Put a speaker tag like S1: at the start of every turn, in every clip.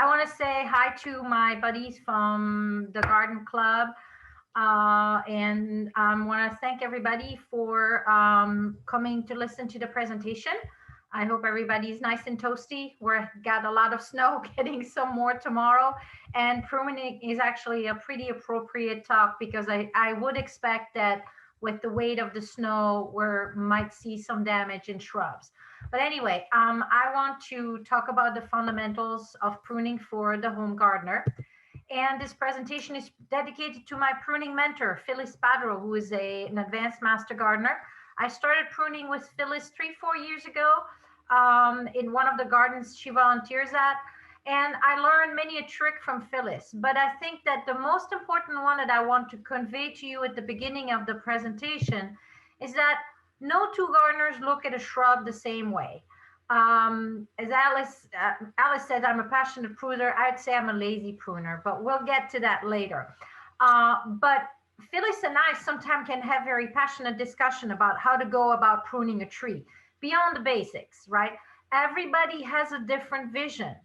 S1: I want to say hi to my buddies from the Garden Club. And I want to thank everybody for coming to listen to the presentation. I hope everybody's nice and toasty. We're got a lot of snow, getting some more tomorrow. And pruning is actually a pretty appropriate talk because I would expect that with the weight of the snow, we might see some damage in shrubs. But anyway, I want to talk about the fundamentals of pruning for the home gardener. And this presentation is dedicated to my pruning mentor, Phyllis Padro, who is an advanced master gardener. I started pruning with Phyllis 3-4 years ago in one of the gardens she volunteers at. And I learned many a trick from Phyllis. But I think that the most important one that I want to convey to you at the beginning of the presentation is that no two gardeners look at a shrub the same way. As Alice said, I'm a passionate pruner. I'd say I'm a lazy pruner, but we'll get to that later. But Phyllis and I sometimes can have very passionate discussion about how to go about pruning a tree beyond the basics, right? Everybody has a different vision.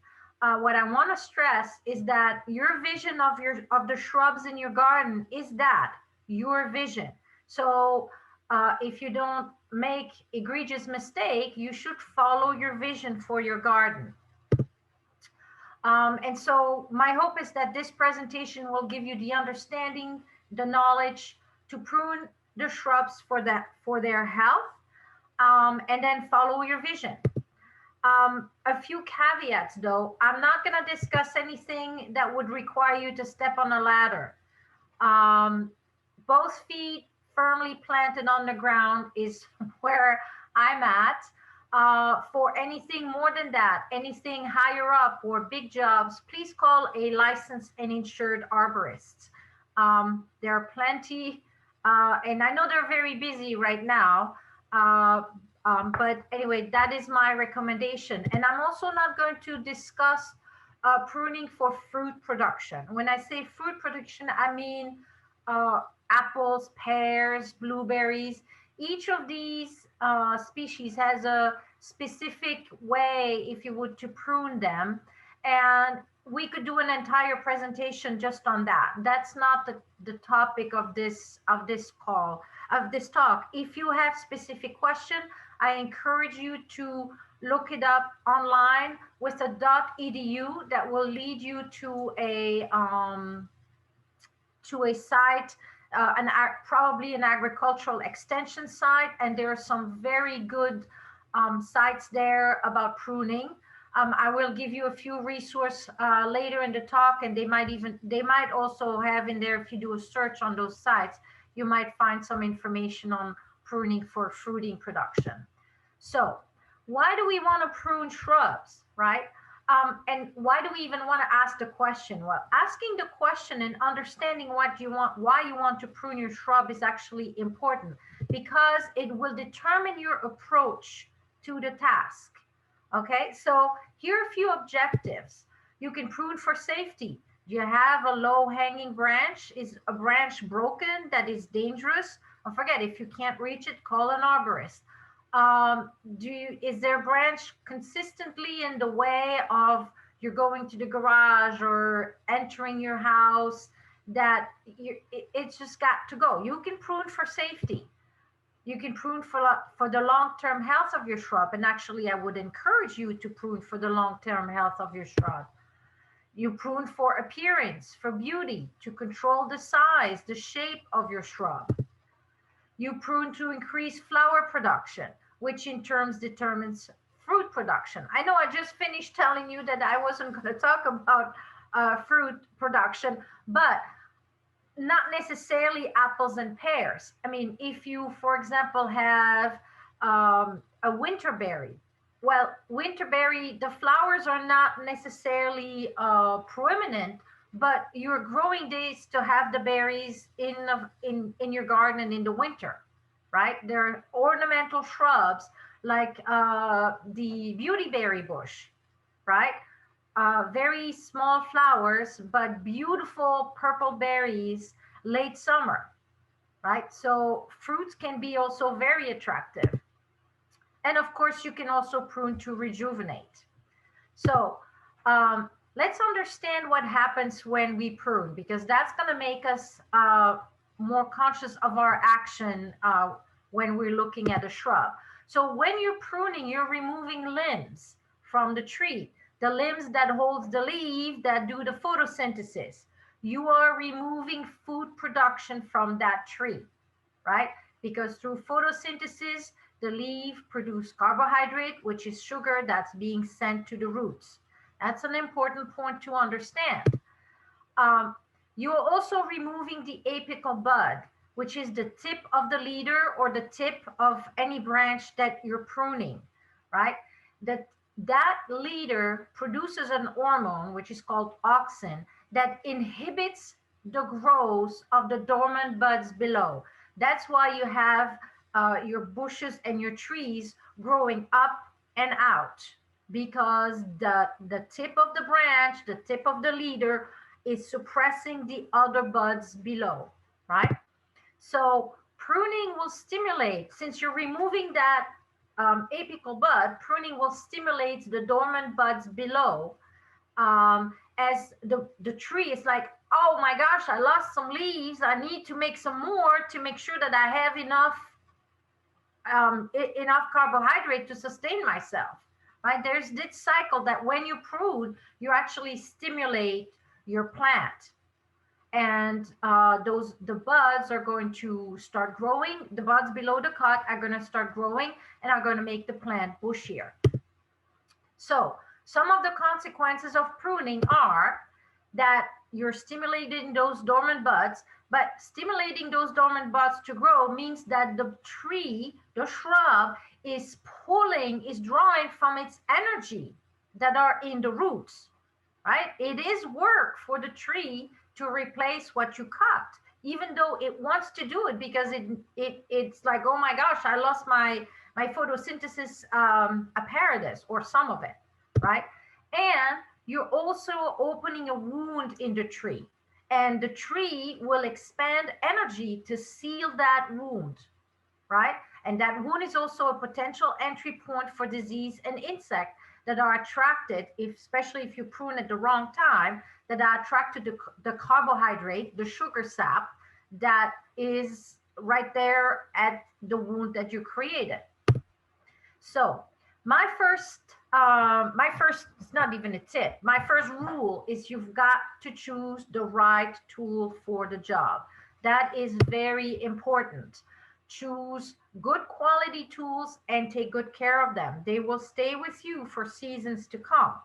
S1: What I want to stress is that your vision of the shrubs in your garden is that your vision. So if you don't make egregious mistake, you should follow your vision for your garden. And so my hope is that this presentation will give you the understanding, the knowledge to prune the shrubs for their health, and then follow your vision. A few caveats though. I'm not going to discuss anything that would require you to step on a ladder. Both feet firmly planted on the ground is where I'm at. For anything more than that, anything higher up or big jobs, please call a licensed and insured arborist. There are plenty, and I know they're very busy right now, but anyway, that is my recommendation. And I'm also not going to discuss pruning for fruit production. When I say fruit production, I mean apples, pears, blueberries. Each of these species has a specific way, if you would, to prune them. And we could do an entire presentation just on that. That's not the topic of this talk. If you have specific question, I encourage you to look it up online with a .edu that will lead you to a site, probably an agricultural extension site, and there are some very good sites there about pruning. I will give you a few resources later in the talk, and they might also have in there, if you do a search on those sites, you might find some information on pruning for fruiting production. So why do we want to prune shrubs, right? And why do we even want to ask the question? Well, asking the question and understanding why you want to prune your shrub is actually important because it will determine your approach to the task. Okay, so here are a few objectives. You can prune for safety. Do you have a low-hanging branch? Is a branch broken that is dangerous? Don't forget, if you can't reach it, call an arborist. Is their branch consistently in the way of you're going to the garage or entering your house that it's just got to go? You can prune for safety. You can prune for the long-term health of your shrub. And actually, I would encourage you to prune for the long-term health of your shrub. You prune for appearance, for beauty, to control the size, the shape of your shrub. You prune to increase flower production, which in turn determines fruit production. I know I just finished telling you that I wasn't going to talk about fruit production, but not necessarily apples and pears. I mean, if you, for example, have a winterberry, well, winterberry, the flowers are not necessarily prominent, but you're growing these to have the berries in your garden in the winter, right? There are ornamental shrubs like the beautyberry bush, right? Very small flowers, but beautiful purple berries late summer, right? So fruits can be also very attractive. And of course, you can also prune to rejuvenate. So let's understand what happens when we prune, because that's going to make us more conscious of our action when we're looking at a shrub. So when you're pruning, you're removing limbs from the tree, the limbs that holds the leaf that do the photosynthesis. You are removing food production from that tree, right? Because through photosynthesis, the leaf produce carbohydrate, which is sugar that's being sent to the roots. That's an important point to understand. Um, you're also removing the apical bud, which is the tip of the leader or the tip of any branch that you're pruning, right? That that leader produces an hormone, which is called auxin, that inhibits the growth of the dormant buds below. That's why you have your bushes and your trees growing up and out, because the tip of the branch, the tip of the leader, is suppressing the other buds below, right? So pruning will stimulate, since you're removing that apical bud, pruning will stimulate the dormant buds below, as the tree is like, oh my gosh, I lost some leaves, I need to make some more to make sure that I have enough carbohydrate to sustain myself, right? There's this cycle that when you prune, you actually stimulate your plant, and the buds are going to start growing. The buds below the cut are going to start growing and are going to make the plant bushier. So some of the consequences of pruning are that you're stimulating those dormant buds, but stimulating those dormant buds to grow means that the tree, the shrub, is drawing from its energy that are in the roots, right? It is work for the tree to replace what you cut, even though it wants to do it, because it's like, oh my gosh, I lost my photosynthesis apparatus, or some of it, right? And you're also opening a wound in the tree, and the tree will expand energy to seal that wound, right? And that wound is also a potential entry point for disease and insect that are attracted, especially if you prune at the wrong time, that are attracted to the carbohydrate, the sugar sap that is right there at the wound that you created. So it's not even a tip. My first rule is you've got to choose the right tool for the job. That is very important. Choose good quality tools and take good care of them. They will stay with you for seasons to come.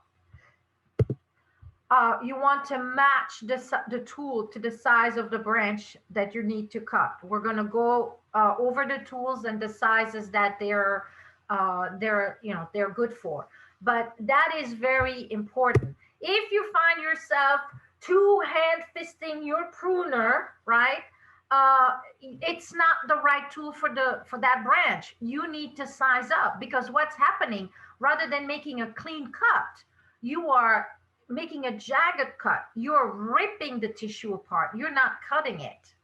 S1: You want to match the tool to the size of the branch that you need to cut. We're going to go over the tools and the sizes that they're good for. But that is very important. If you find yourself two-hand fisting your pruner, right? It's not the right tool for that branch. You need to size up, because what's happening, rather than making a clean cut, you are making a jagged cut. You're ripping the tissue apart. You're not cutting it,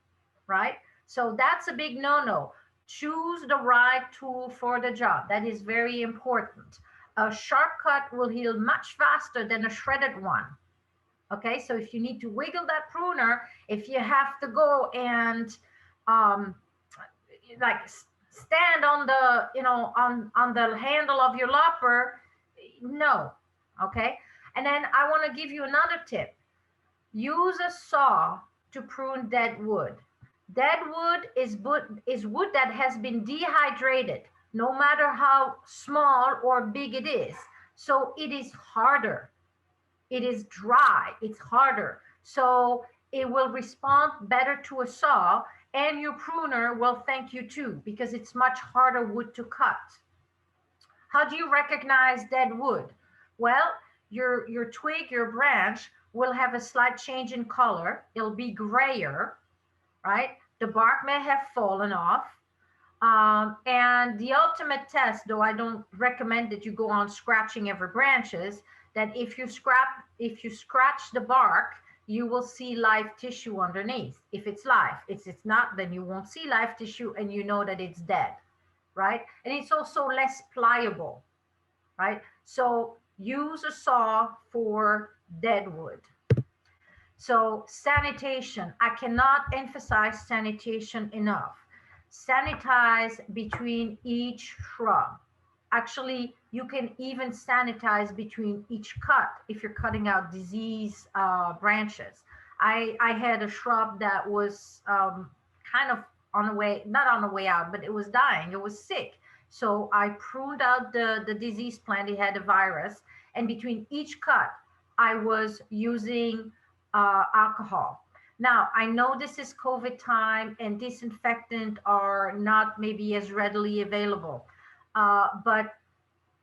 S1: right? So that's a big no-no. Choose the right tool for the job. That is very important. A sharp cut will heal much faster than a shredded one. Okay, so if you need to wiggle that pruner, if you have to go and like stand on the on the handle of your lopper, no. Okay, and then I want to give you another tip. Use a saw to prune dead wood. Dead wood is wood that has been dehydrated, no matter how small or big it is. So it is harder. It is dry. It's harder. So it will respond better to a saw, and your pruner will thank you too, because it's much harder wood to cut. How do you recognize dead wood? Well, your twig, your branch will have a slight change in color. It'll be grayer, right? The bark may have fallen off. And the ultimate test, though I don't recommend that you go on scratching every branches, that if you scratch the bark, you will see live tissue underneath. If it's live, it's not, then you won't see live tissue, and you know that it's dead, right? And it's also less pliable, right? So use a saw for dead wood. So sanitation, I cannot emphasize sanitation enough. Sanitize between each shrub. Actually, you can even sanitize between each cut if you're cutting out disease branches. I had a shrub that was kind of on the way, not on the way out, but it was dying. It was sick. So I pruned out the diseased plant. It had a virus. And between each cut, I was using alcohol. Now, I know this is COVID time and disinfectant are not maybe as readily available, but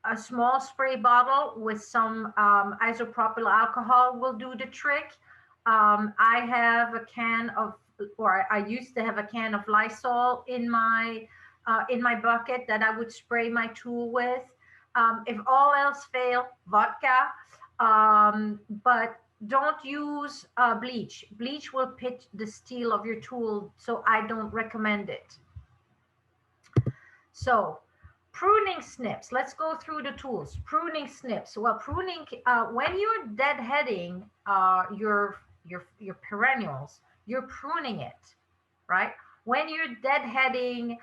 S1: a small spray bottle with some isopropyl alcohol will do the trick. I have a can of, or I used to have a can of Lysol in my bucket that I would spray my tool with. If all else fail, vodka. But don't use bleach. Bleach will pitch the steel of your tool, so I don't recommend it. So pruning snips. Let's go through the tools. Pruning snips. Well, pruning when you're deadheading your perennials, you're pruning it, right? When you're deadheading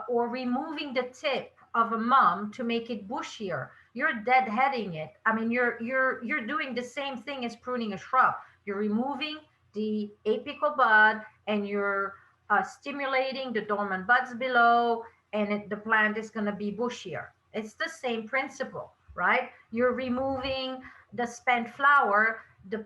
S1: or removing the tip of a mum to make it bushier, you're deadheading it. I mean, you're doing the same thing as pruning a shrub. You're removing the apical bud and you're stimulating the dormant buds below, and the plant is going to be bushier. It's the same principle, right? You're removing the spent flower. The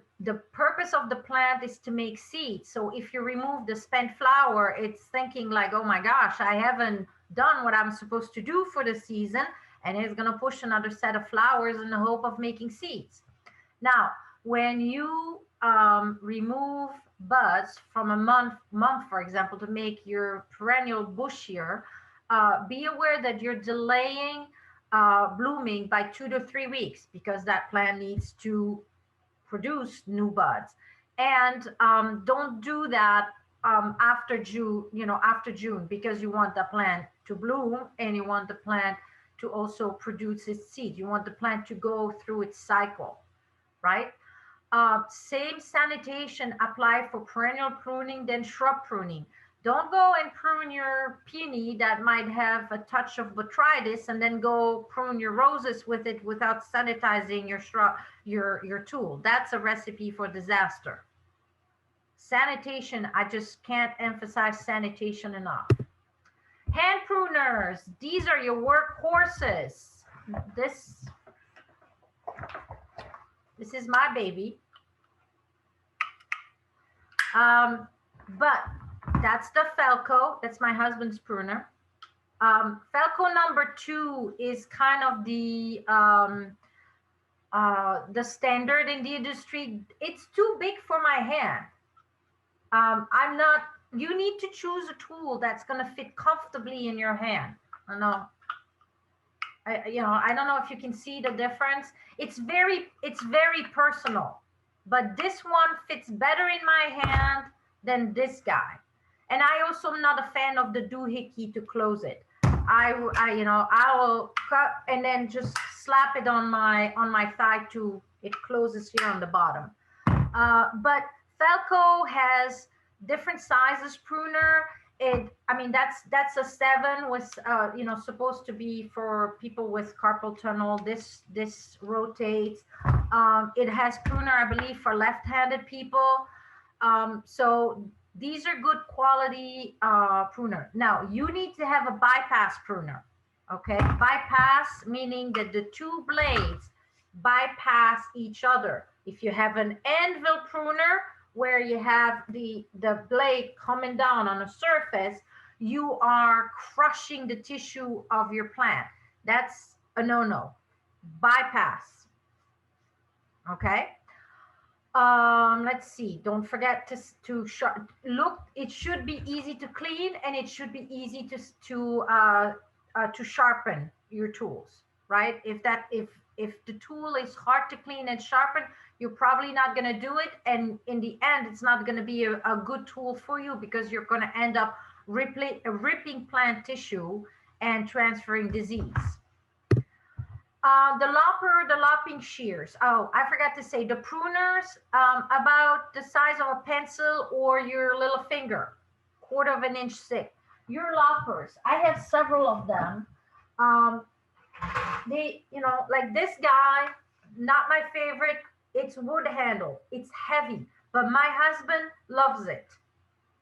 S1: purpose of the plant is to make seeds. So if you remove the spent flower, it's thinking like, oh my gosh, I haven't done what I'm supposed to do for the season, and it's going to push another set of flowers in the hope of making seeds. Now, when you remove buds from a month, for example, to make your perennial bushier, be aware that you're delaying blooming by 2 to 3 weeks because that plant needs to produce new buds. And don't do that after June, because you want the plant to bloom and you want the plant to also produce its seed. You want the plant to go through its cycle, right? Same sanitation apply for perennial pruning than shrub pruning. Don't go and prune your peony that might have a touch of botrytis and then go prune your roses with it without sanitizing your tool. That's a recipe for disaster. Sanitation, I just can't emphasize sanitation enough. Hand pruners, these are your workhorses. This is my baby. But that's the Felco. That's my husband's pruner. Felco number 2 is kind of the standard in the industry. It's too big for my hand. You need to choose a tool that's going to fit comfortably in your hand. I don't know if you can see the difference. It's very personal, but this one fits better in my hand than this guy. And I also am not a fan of the doohickey to close it. I will cut and then just slap it on my thigh to it closes here on the bottom. But Felco has different sizes pruner. That's a 7 was supposed to be for people with carpal tunnel. This rotates. It has pruner, I believe, for left-handed people. So these are good quality pruner. Now you need to have a bypass pruner. Okay, bypass meaning that the 2 blades bypass each other. If you have an anvil pruner where you have the blade coming down on a surface, you are crushing the tissue of your plant. That's a no-no. Bypass. Okay. Let's see. Don't forget to look. It should be easy to clean, and it should be easy to sharpen your tools. Right? If the tool is hard to clean and sharpen, you're probably not going to do it. And in the end, it's not going to be a good tool for you because you're going to end up ripping plant tissue and transferring disease. The lopper, the lopping shears. Oh, I forgot to say the pruners, about the size of a pencil or your little finger, quarter of an inch thick. Your loppers, I have several of them. Um, like this guy, not my favorite. It's wood handle. It's heavy, but my husband loves it,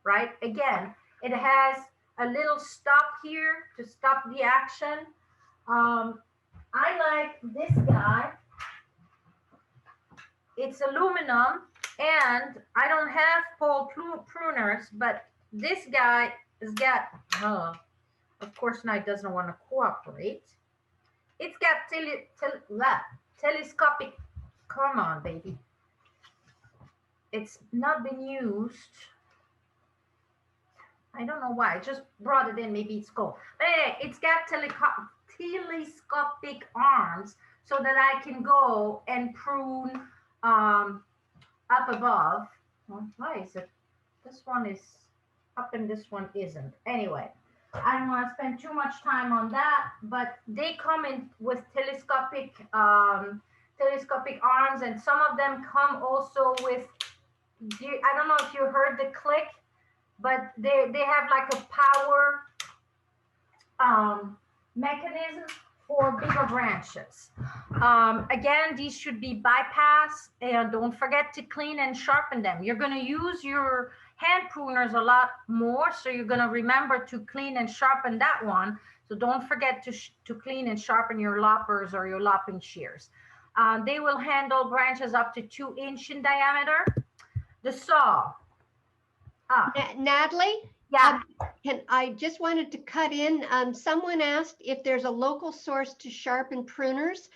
S1: right? Again, it has a little stop here to stop the action. Um, I like this guy. It's aluminum, and I don't have pole pruners, but this guy has got, of course, now it doesn't want to cooperate. It's got telescopic, come on, baby. It's not been used. I don't know why. I just brought it in. Maybe it's cold. But anyway, it's got telescopic arms so that I can go and prune up above. Well, why is it? This one is up and this one isn't. Anyway, I don't want to spend too much time on that, but they come in with telescopic arms, and some of them come also with, I don't know if you heard the click, but they have like a power mechanism for bigger branches. Again, these should be bypassed, and don't forget to clean and sharpen them. You're going to use your hand pruners a lot more, so you're going to remember to clean and sharpen that one. So don't forget to clean and sharpen your loppers or your lopping shears. They will handle branches up to 2 inches in diameter. The saw.
S2: Natalie?
S1: Yeah.
S2: I just wanted to cut in. Someone asked if there's a local source to sharpen pruners.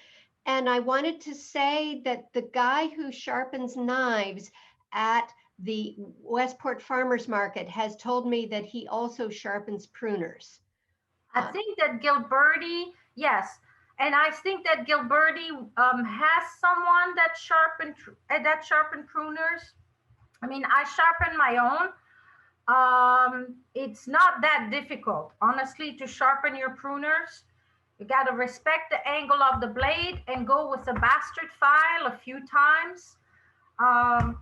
S2: And I wanted to say that the guy who sharpens knives at the Westport Farmers Market has told me that he also sharpens pruners.
S1: I think that Gilberti, yes. And I think that Gilberti has someone that sharpen pruners. I mean, I sharpen my own. It's not that difficult, honestly, to sharpen your pruners. You got to respect the angle of the blade and go with a bastard file a few times. Yeah,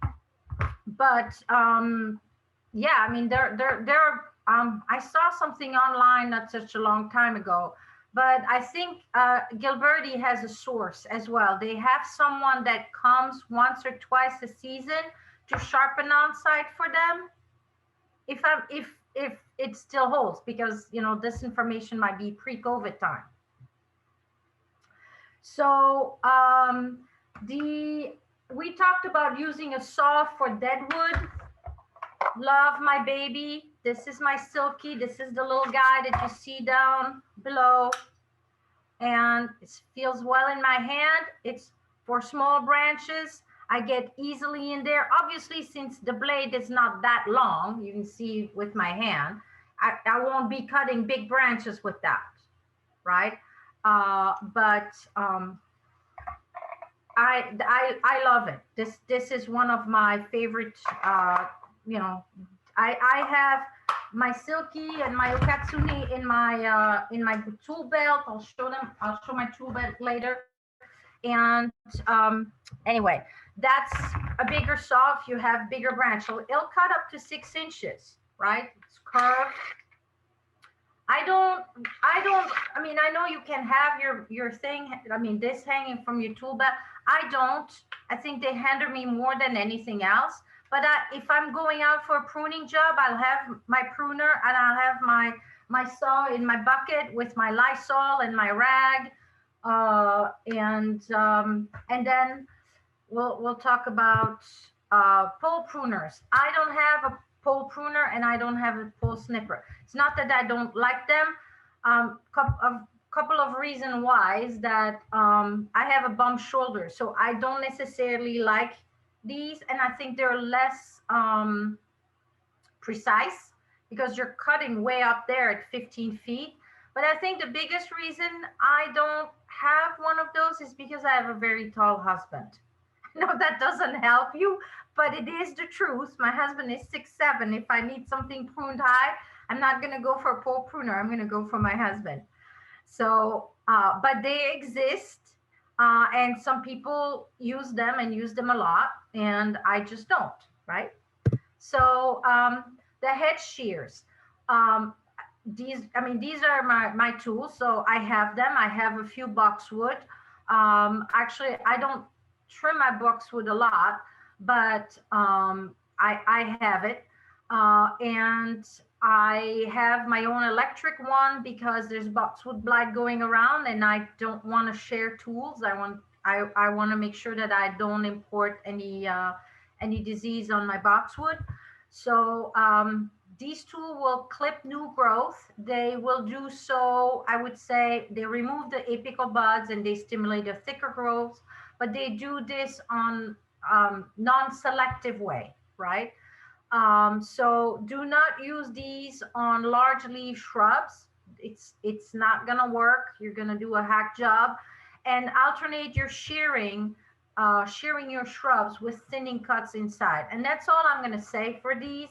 S1: I mean, I saw something online not such a long time ago, but I think Gilberti has a source as well. They have someone that comes once or twice a season to sharpen on site for them. If it still holds, because this information might be pre-COVID time. So we talked about using a saw for dead wood. Love my baby. This is my Silky. This is the little guy that you see down below, and it feels well in my hand. It's for small branches. I get easily in there. Obviously, since the blade is not that long, you can see with my hand, I won't be cutting big branches with that, right? I love it. This is one of my favorite. I have my Silky and my Okatsuni in my tool belt. I'll show my tool belt later. And anyway, that's a bigger saw if you have bigger branch. So it'll cut up to 6 inches, right? It's curved. I mean, I know you can have your thing, I mean, this hanging from your tool belt. I don't. I think they hinder me more than anything else. But if I'm going out for a pruning job, I'll have my pruner and I'll have my saw in my bucket with my Lysol and my rag. And then we'll talk about pole pruners. I don't have a pole pruner and I don't have a pole snipper. It's not that I don't like them. Couple of reasons why is that I have a bum shoulder, so I don't necessarily like these, and I think they're less precise because you're cutting way up there at 15 feet. But I think the biggest reason I don't have one of those is because I have a very tall husband. No, that doesn't help you, but it is the truth. My husband is 6'7". If I need something pruned high, I'm not going to go for a pole pruner. I'm going to go for my husband. So, but they exist. And some people use them and use them a lot, and I just don't, right? So the hedge shears, um, these are my tools. So I have them. I have a few boxwood. Actually, I don't trim my boxwood a lot, but I have it. And I have my own electric one because there's boxwood blight going around, and I don't want to share tools. I want to make sure that I don't import any disease on my boxwood. So these tools will clip new growth. They will do so, I would say, they remove the apical buds and they stimulate a thicker growth, but they do this on non-selective way, right? So do not use these on large leaf shrubs. It's not gonna work. You're gonna do a hack job, and alternate your shearing your shrubs with thinning cuts inside. And that's all I'm gonna say for these.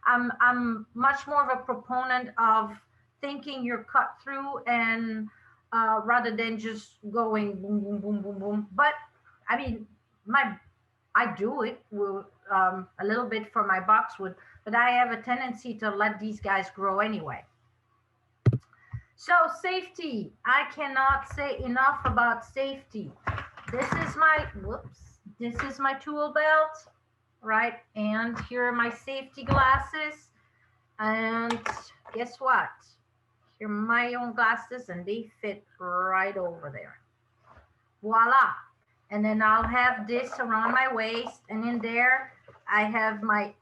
S1: I'm much more of a proponent of thinking your cut through and rather than just going boom boom boom boom boom. But I mean, my I do it a little bit for my boxwood, but I have a tendency to let these guys grow anyway. So safety, I cannot say enough about safety. This is my tool belt, right? And here are my safety glasses. And guess what? Here are my own glasses and they fit right over there. Voila. And then I'll have this around my waist, and in there I have my,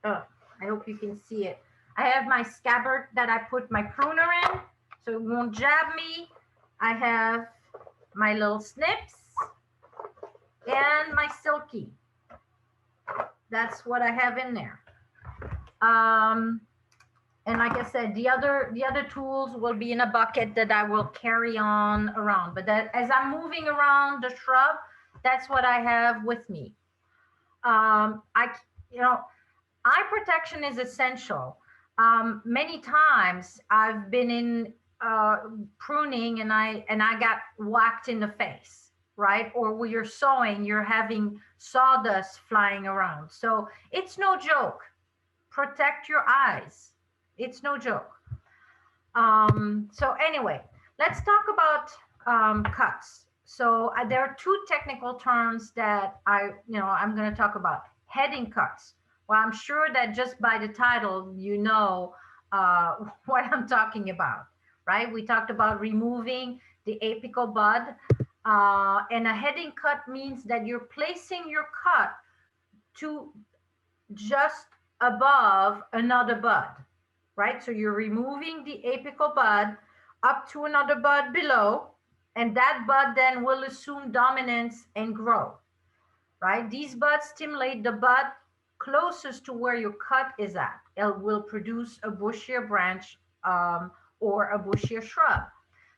S1: I hope you can see it. I have my scabbard that I put my pruner in, so it won't jab me. I have my little snips and my silky. That's what I have in there. And like I said, the other tools will be in a bucket that I will carry on around. But that, as I'm moving around the shrub, that's what I have with me. Eye protection is essential. Many times I've been in pruning and I got whacked in the face, right? Or when you're sewing, you're having sawdust flying around. So it's no joke. Protect your eyes. It's no joke. So anyway, let's talk about cuts. So there are two technical terms that I'm going to talk about. Heading cuts. Well, I'm sure that just by the title, you know what I'm talking about, right? We talked about removing the apical bud. And a heading cut means that you're placing your cut to just above another bud, right? So you're removing the apical bud up to another bud below, and that bud then will assume dominance and grow, right? These buds stimulate the bud closest to where your cut is at. It will produce a bushier branch or a bushier shrub.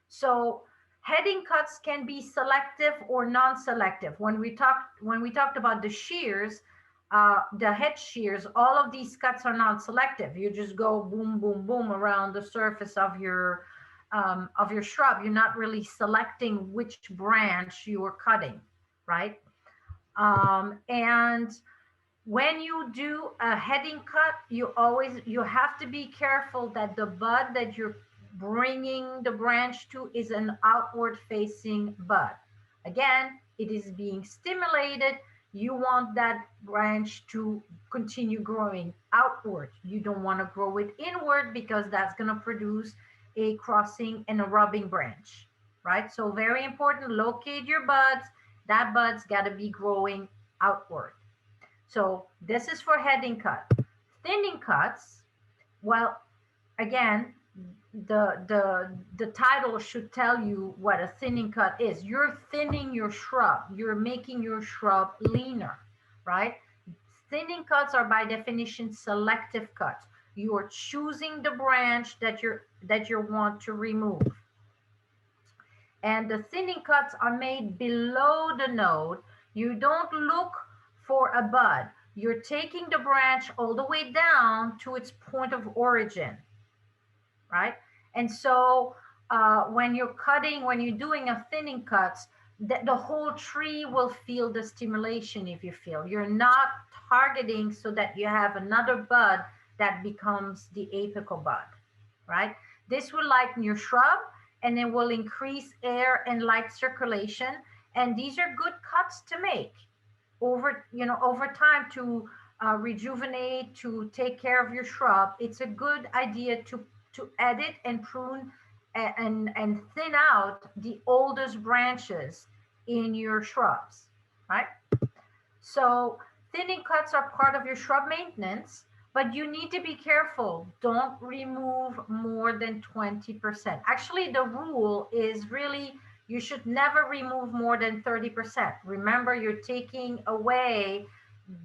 S1: So heading cuts can be selective or non-selective. When we talked about the shears, the hedge shears, all of these cuts are non-selective. You just go boom, boom, boom around the surface of your shrub. You're not really selecting which branch you are cutting, right? And when you do a heading cut, you have to be careful that the bud that you're bringing the branch to is an outward facing bud. Again, it is being stimulated. You want that branch to continue growing outward. You don't want to grow it inward because that's going to produce a crossing and a rubbing branch, right? So very important, locate your buds. That bud's got to be growing outward. So this is for heading cut. Thinning cuts, well, again, the title should tell you what a thinning cut is. You're thinning your shrub. You're making your shrub leaner, right? Thinning cuts are by definition selective cuts. You are choosing the branch that you want to remove. And the thinning cuts are made below the node. You don't look for a bud. You're taking the branch all the way down to its point of origin, right? And so when you're cutting, when you're doing a thinning cuts, the whole tree will feel the stimulation. If you feel you're not targeting so that you have another bud that becomes the apical bud, right? This will lighten your shrub and it will increase air and light circulation. And these are good cuts to make over, over time to rejuvenate, to take care of your shrub. It's a good idea to edit and prune and thin out the oldest branches in your shrubs, right? So thinning cuts are part of your shrub maintenance, but you need to be careful. Don't remove more than 20%. Actually, the rule is really you should never remove more than 30%. Remember, you're taking away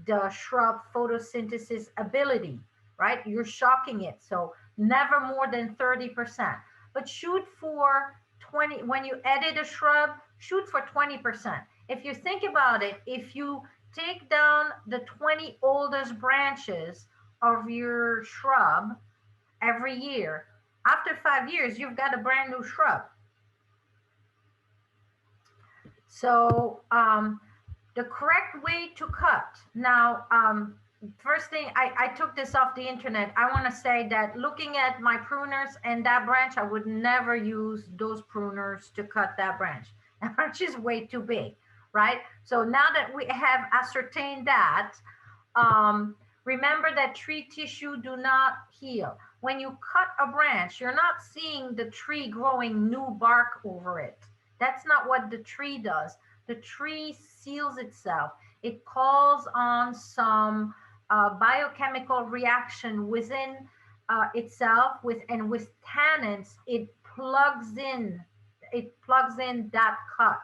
S1: the shrub photosynthesis ability, right? You're shocking it. So never more than 30%. But shoot for 20. When you edit a shrub, shoot for 20%. If you think about it, if you take down the 20 oldest branches of your shrub every year, after 5 years, you've got a brand new shrub. So the correct way to cut. Now, first thing, I took this off the internet. I want to say that looking at my pruners and that branch, I would never use those pruners to cut that branch. That branch is way too big, right? So now that we have ascertained that, remember that tree tissue do not heal. When you cut a branch, you're not seeing the tree growing new bark over it. That's not what the tree does. The tree seals itself. It calls on some biochemical reaction within itself with tannins. It plugs in that cut.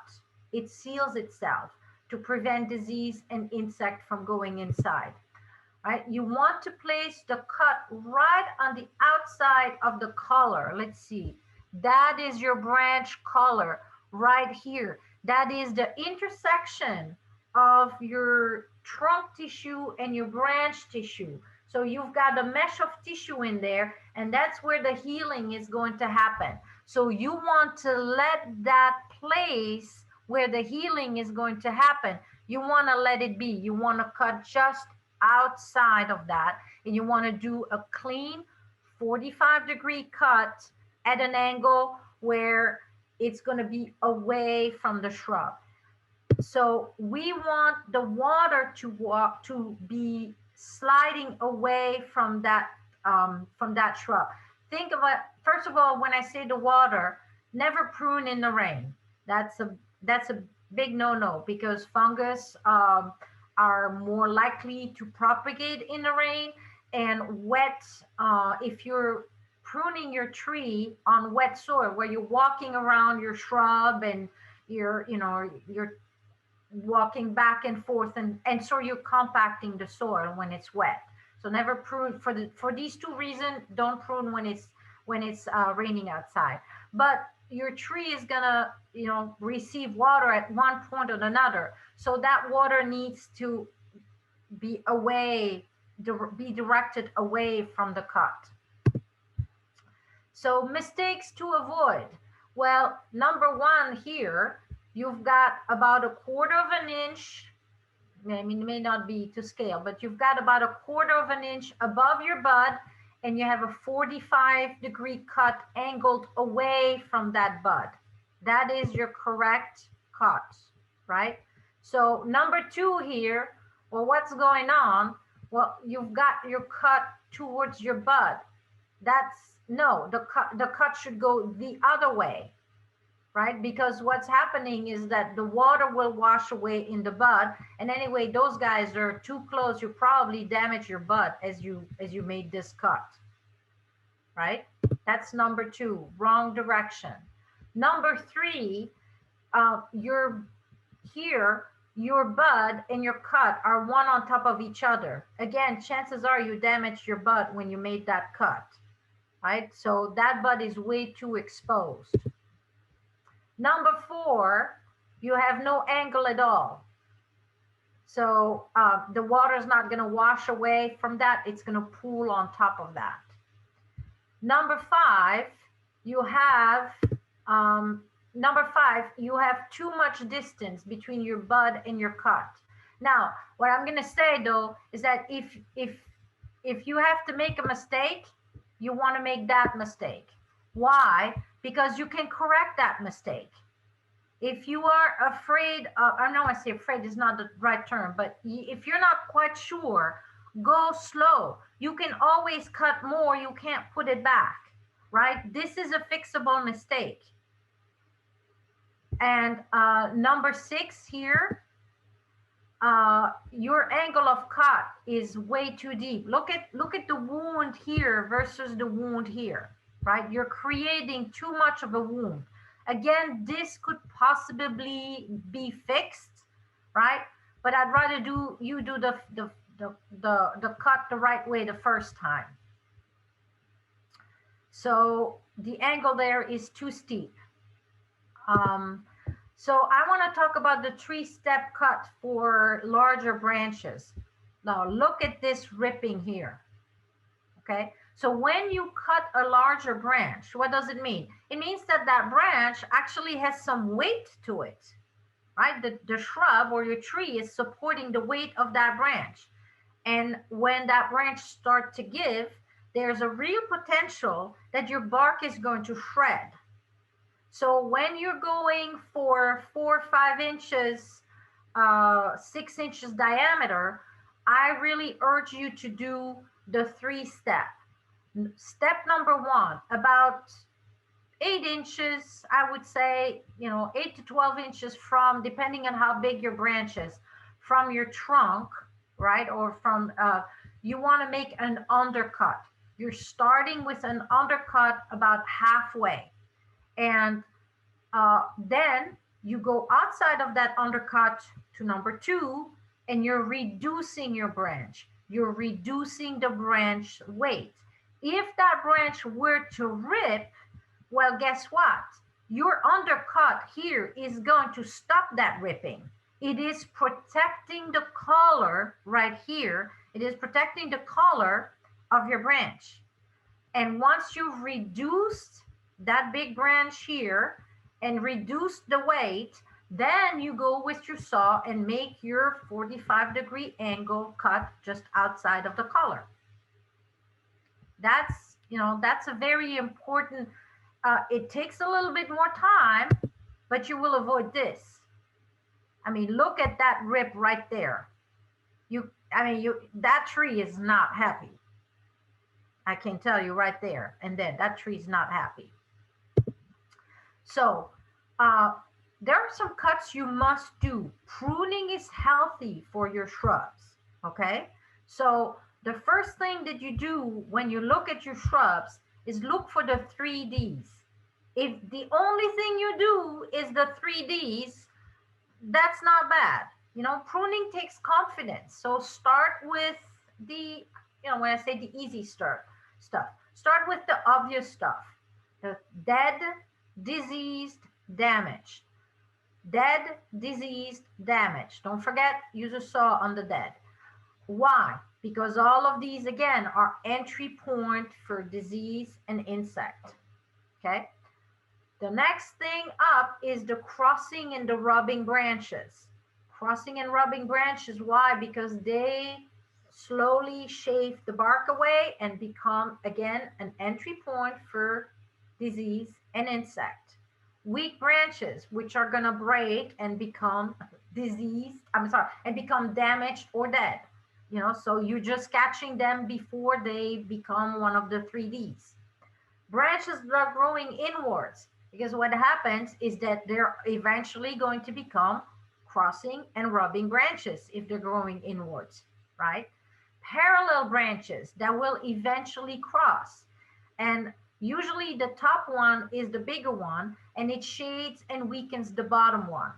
S1: It seals itself to prevent disease and insect from going inside. Right? You want to place the cut right on the outside of the collar. Let's see. That is your branch collar right here. That is the intersection of your trunk tissue and your branch tissue. So you've got a mesh of tissue in there, and that's where the healing is going to happen. So you want to let that place where the healing is going to happen, you want to let it be. You want to cut just outside of that, and you want to do a clean 45-degree cut at an angle where it's going to be away from the shrub. So we want the water to be sliding away from that shrub. Think of it. First of all, when I say the water, never prune in the rain. That's a big no-no, because fungus are more likely to propagate in the rain, and wet. If you're pruning your tree on wet soil where you're walking around your shrub and you're walking back and forth, and so you're compacting the soil when it's wet. So never prune for these two reasons. Don't prune when it's raining outside. But your tree is gonna receive water at one point or another, so that water needs to be directed away from the cut. So mistakes to avoid. Well, number one here, you've got about 1/4 of an inch. I mean, it may not be to scale, but you've got about 1/4 of an inch above your bud, and you have a 45-degree cut angled away from that bud. That is your correct cut, right? So number two here, well, what's going on? Well, you've got your cut towards your bud. The cut should go the other way, right? Because what's happening is that the water will wash away in the bud, and anyway, those guys are too close. You probably damage your bud as you made this cut, right? That's number two, wrong direction. Number three, your bud and your cut are one on top of each other. Again, chances are you damaged your bud when you made that cut, right? So that bud is way too exposed. Number four, you have no angle at all. So the water is not going to wash away from that. It's going to pool on top of that. Number five, you have, number 5, you have too much distance between your bud and your cut. Now, what I'm going to say though is that if you have to make a mistake, you want to make that mistake. Why? Because you can correct that mistake. If you are afraid, I know I say afraid is not the right term, but if you're not quite sure, go slow. You can always cut more, you can't put it back, right? This is a fixable mistake. And number 6 here, your angle of cut is way too deep. Look at the wound here versus the wound here, right? You're creating too much of a wound. Again, this could possibly be fixed, right? But I'd rather you do the cut the right way the first time. So the angle there is too steep. So I want to talk about the 3-step cut for larger branches. Now look at this ripping here. Okay, so when you cut a larger branch, what does it mean? It means that that branch actually has some weight to it, right? The shrub or your tree is supporting the weight of that branch. And when that branch starts to give, there's a real potential that your bark is going to shred. So when you're going for 4 or 5 inches, 6 inches diameter, I really urge you to do the 3-step. Step number 1, about 8 inches, I would say, 8 to 12 inches from, depending on how big your branch is, from your trunk, right? Or from, you want to make an undercut. You're starting with an undercut about halfway. And then you go outside of that undercut to number 2, and you're reducing your branch. You're reducing the branch weight. If that branch were to rip, well, guess what? Your undercut here is going to stop that ripping. It is protecting the color right here. It is protecting the color of your branch. And once you've reduced that big branch here and reduced the weight, then you go with your saw and make your 45-degree angle cut just outside of the collar. That's, that's a very important, it takes a little bit more time, but you will avoid this. I mean, look at that rip right there. That tree is not happy. I can tell you right there. And then that tree is not happy. So there are some cuts you must do. Pruning is healthy for your shrubs, okay? So the first thing that you do when you look at your shrubs is look for the 3Ds. If the only thing you do is the 3Ds, that's not bad. Pruning takes confidence. So start with the, when I say the easy stuff, start with the obvious stuff. The dead, diseased, damaged. Dead, diseased, damaged. Don't forget, use a saw on the dead. Why? Because all of these, again, are entry point for disease and insect. Okay? The next thing up is the crossing and the rubbing branches. Crossing and rubbing branches, why? Because they slowly shave the bark away and become, again, an entry point for disease and insect. Weak branches, which are going to break and become diseased, and become damaged or dead. So you're just catching them before they become one of the 3Ds. Branches that are growing inwards, because what happens is that they're eventually going to become crossing and rubbing branches if they're growing inwards, right? Parallel branches that will eventually cross. And usually the top one is the bigger one, and it shades and weakens the bottom one,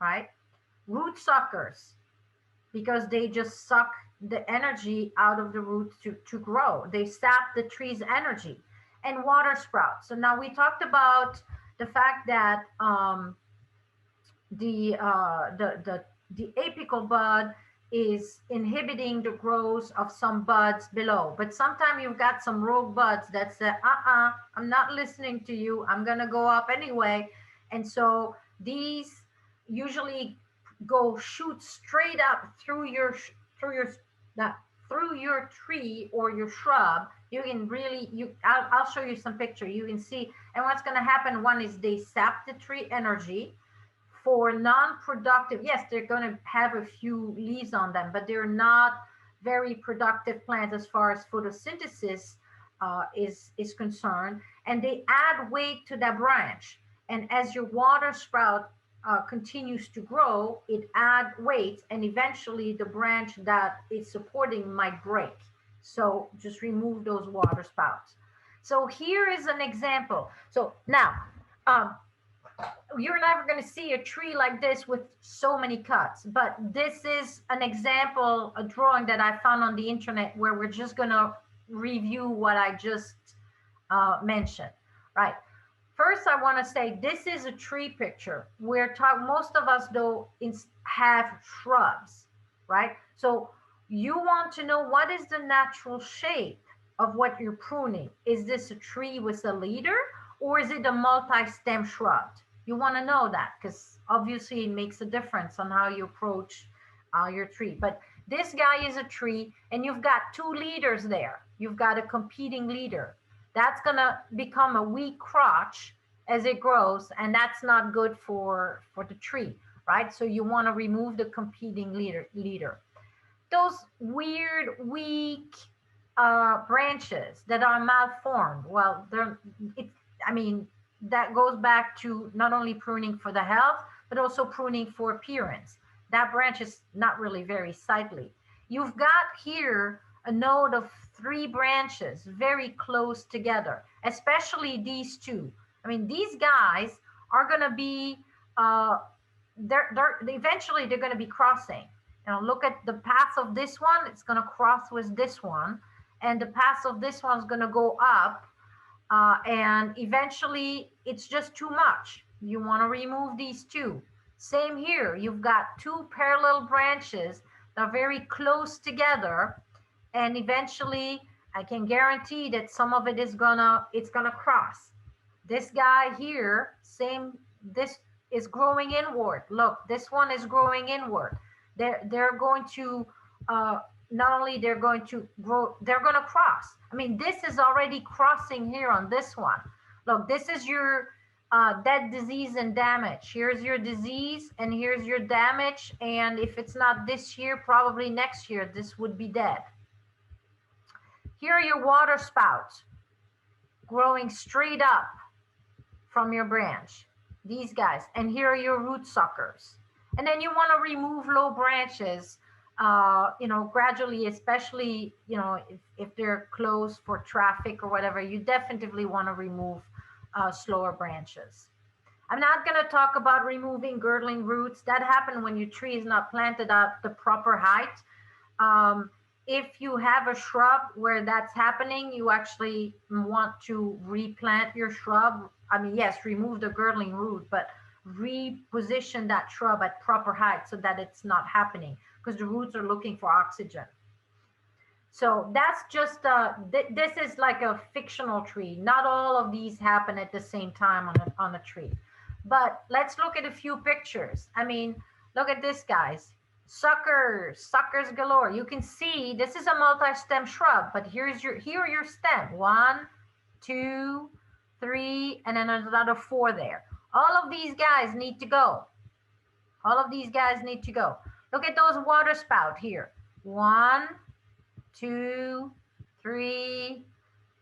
S1: right? Root suckers, because they just suck the energy out of the roots to grow. They sap the tree's energy. And water sprouts. So now we talked about the fact that the apical bud is inhibiting the growth of some buds below. But sometimes you've got some rogue buds that say, I'm not listening to you. I'm going to go up anyway. And so these usually go shoot straight up through your through your tree or your shrub. You can really I'll show you some picture. You can see, and what's going to happen, one is they sap the tree energy. For non-productive, yes, they're going to have a few leaves on them, but they're not very productive plants as far as photosynthesis is concerned. And they add weight to that branch. And as your water sprout continues to grow, it adds weight, and eventually the branch that it's supporting might break. So just remove those water spouts. So here is an example. So now, you're never going to see a tree like this with so many cuts, but this is an example, a drawing that I found on the internet where we're just going to review what I just mentioned, right? First, I want to say this is a tree picture. Most of us though have shrubs, right? So you want to know what is the natural shape of what you're pruning. Is this a tree with a leader, or is it a multi-stem shrub? You want to know that because obviously it makes a difference on how you approach your tree. But this guy is a tree, and you've got two leaders there. You've got a competing leader. That's going to become a weak crotch as it grows, and that's not good for the tree, right? So you want to remove the competing leader. Those weird, weak branches that are malformed, well, that goes back to not only pruning for the health, but also pruning for appearance. That branch is not really very sightly. You've got here a node of 3 branches very close together, especially these two. I mean, these guys are going to be, eventually they're going to be crossing. Look at the path of this one. It's going to cross with this one. And the path of this one is going to go up. And eventually it's just too much. You want to remove these two. Same here. You've got 2 parallel branches that are very close together. And eventually I can guarantee that some of it it's gonna cross. This guy here, this is growing inward. Look, this one is growing inward. They're going to, not only they're going to grow, they're going to cross. I mean, this is already crossing here on this one. Look, this is your dead disease and damage. Here's your disease and here's your damage. And if it's not this year, probably next year, this would be dead. Here are your water spouts growing straight up from your branch. These guys. And here are your root suckers. And then you want to remove low branches, gradually, especially, if they're closed for traffic or whatever, you definitely want to remove slower branches. I'm not going to talk about removing girdling roots. That happens when your tree is not planted at the proper height. If you have a shrub where that's happening, you actually want to replant your shrub. I mean, yes, remove the girdling root, but reposition that shrub at proper height so that it's not happening, because the roots are looking for oxygen. So that's just, this is like a fictional tree. Not all of these happen at the same time on a tree. But let's look at a few pictures. I mean, look at this, guys. Suckers galore. You can see this is a multi-stem shrub, but here are your stem. 1, 2, 3, and then another 4 there. All of these guys need to go. All of these guys need to go. Look at those water spout here. 1, 2, 3.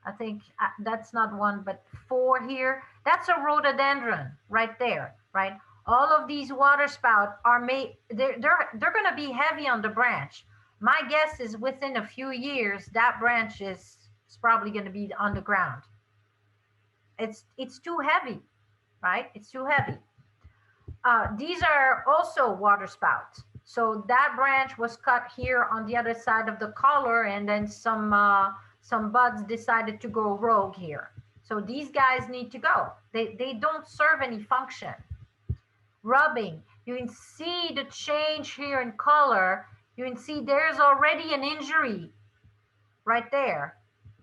S1: I think that's not 1, but 4 here. That's a rhododendron right there, right? All of these water spout are made, they're going to be heavy on the branch. My guess is within a few years, that branch is probably going to be on the ground. It's too heavy, right? It's too heavy. These are also water spouts. So that branch was cut here on the other side of the collar, and then some buds decided to go rogue here. So these guys need to go. They don't serve any function. Rubbing, you can see the change here in color You can see there's already an injury right there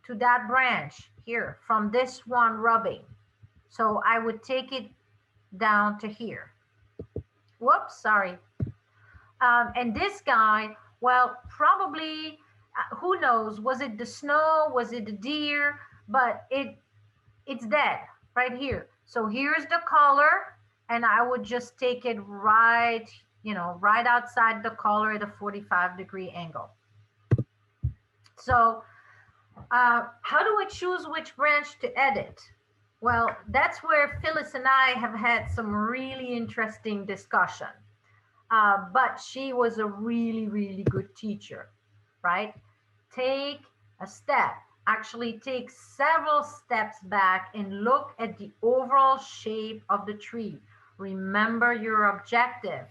S1: to that branch here from this one rubbing. So I would take it down to here. Whoops, sorry. And this guy, well, probably, who knows, was it the snow, was it the deer, but it's dead right here. So here's the collar, and I would just take it right, right outside the collar at a 45-degree angle. So how do I choose which branch to edit? Well, that's where Phyllis and I have had some really interesting discussion. But she was a really, really good teacher, right? Take a step, actually take several steps back and look at the overall shape of the tree. Remember your objective.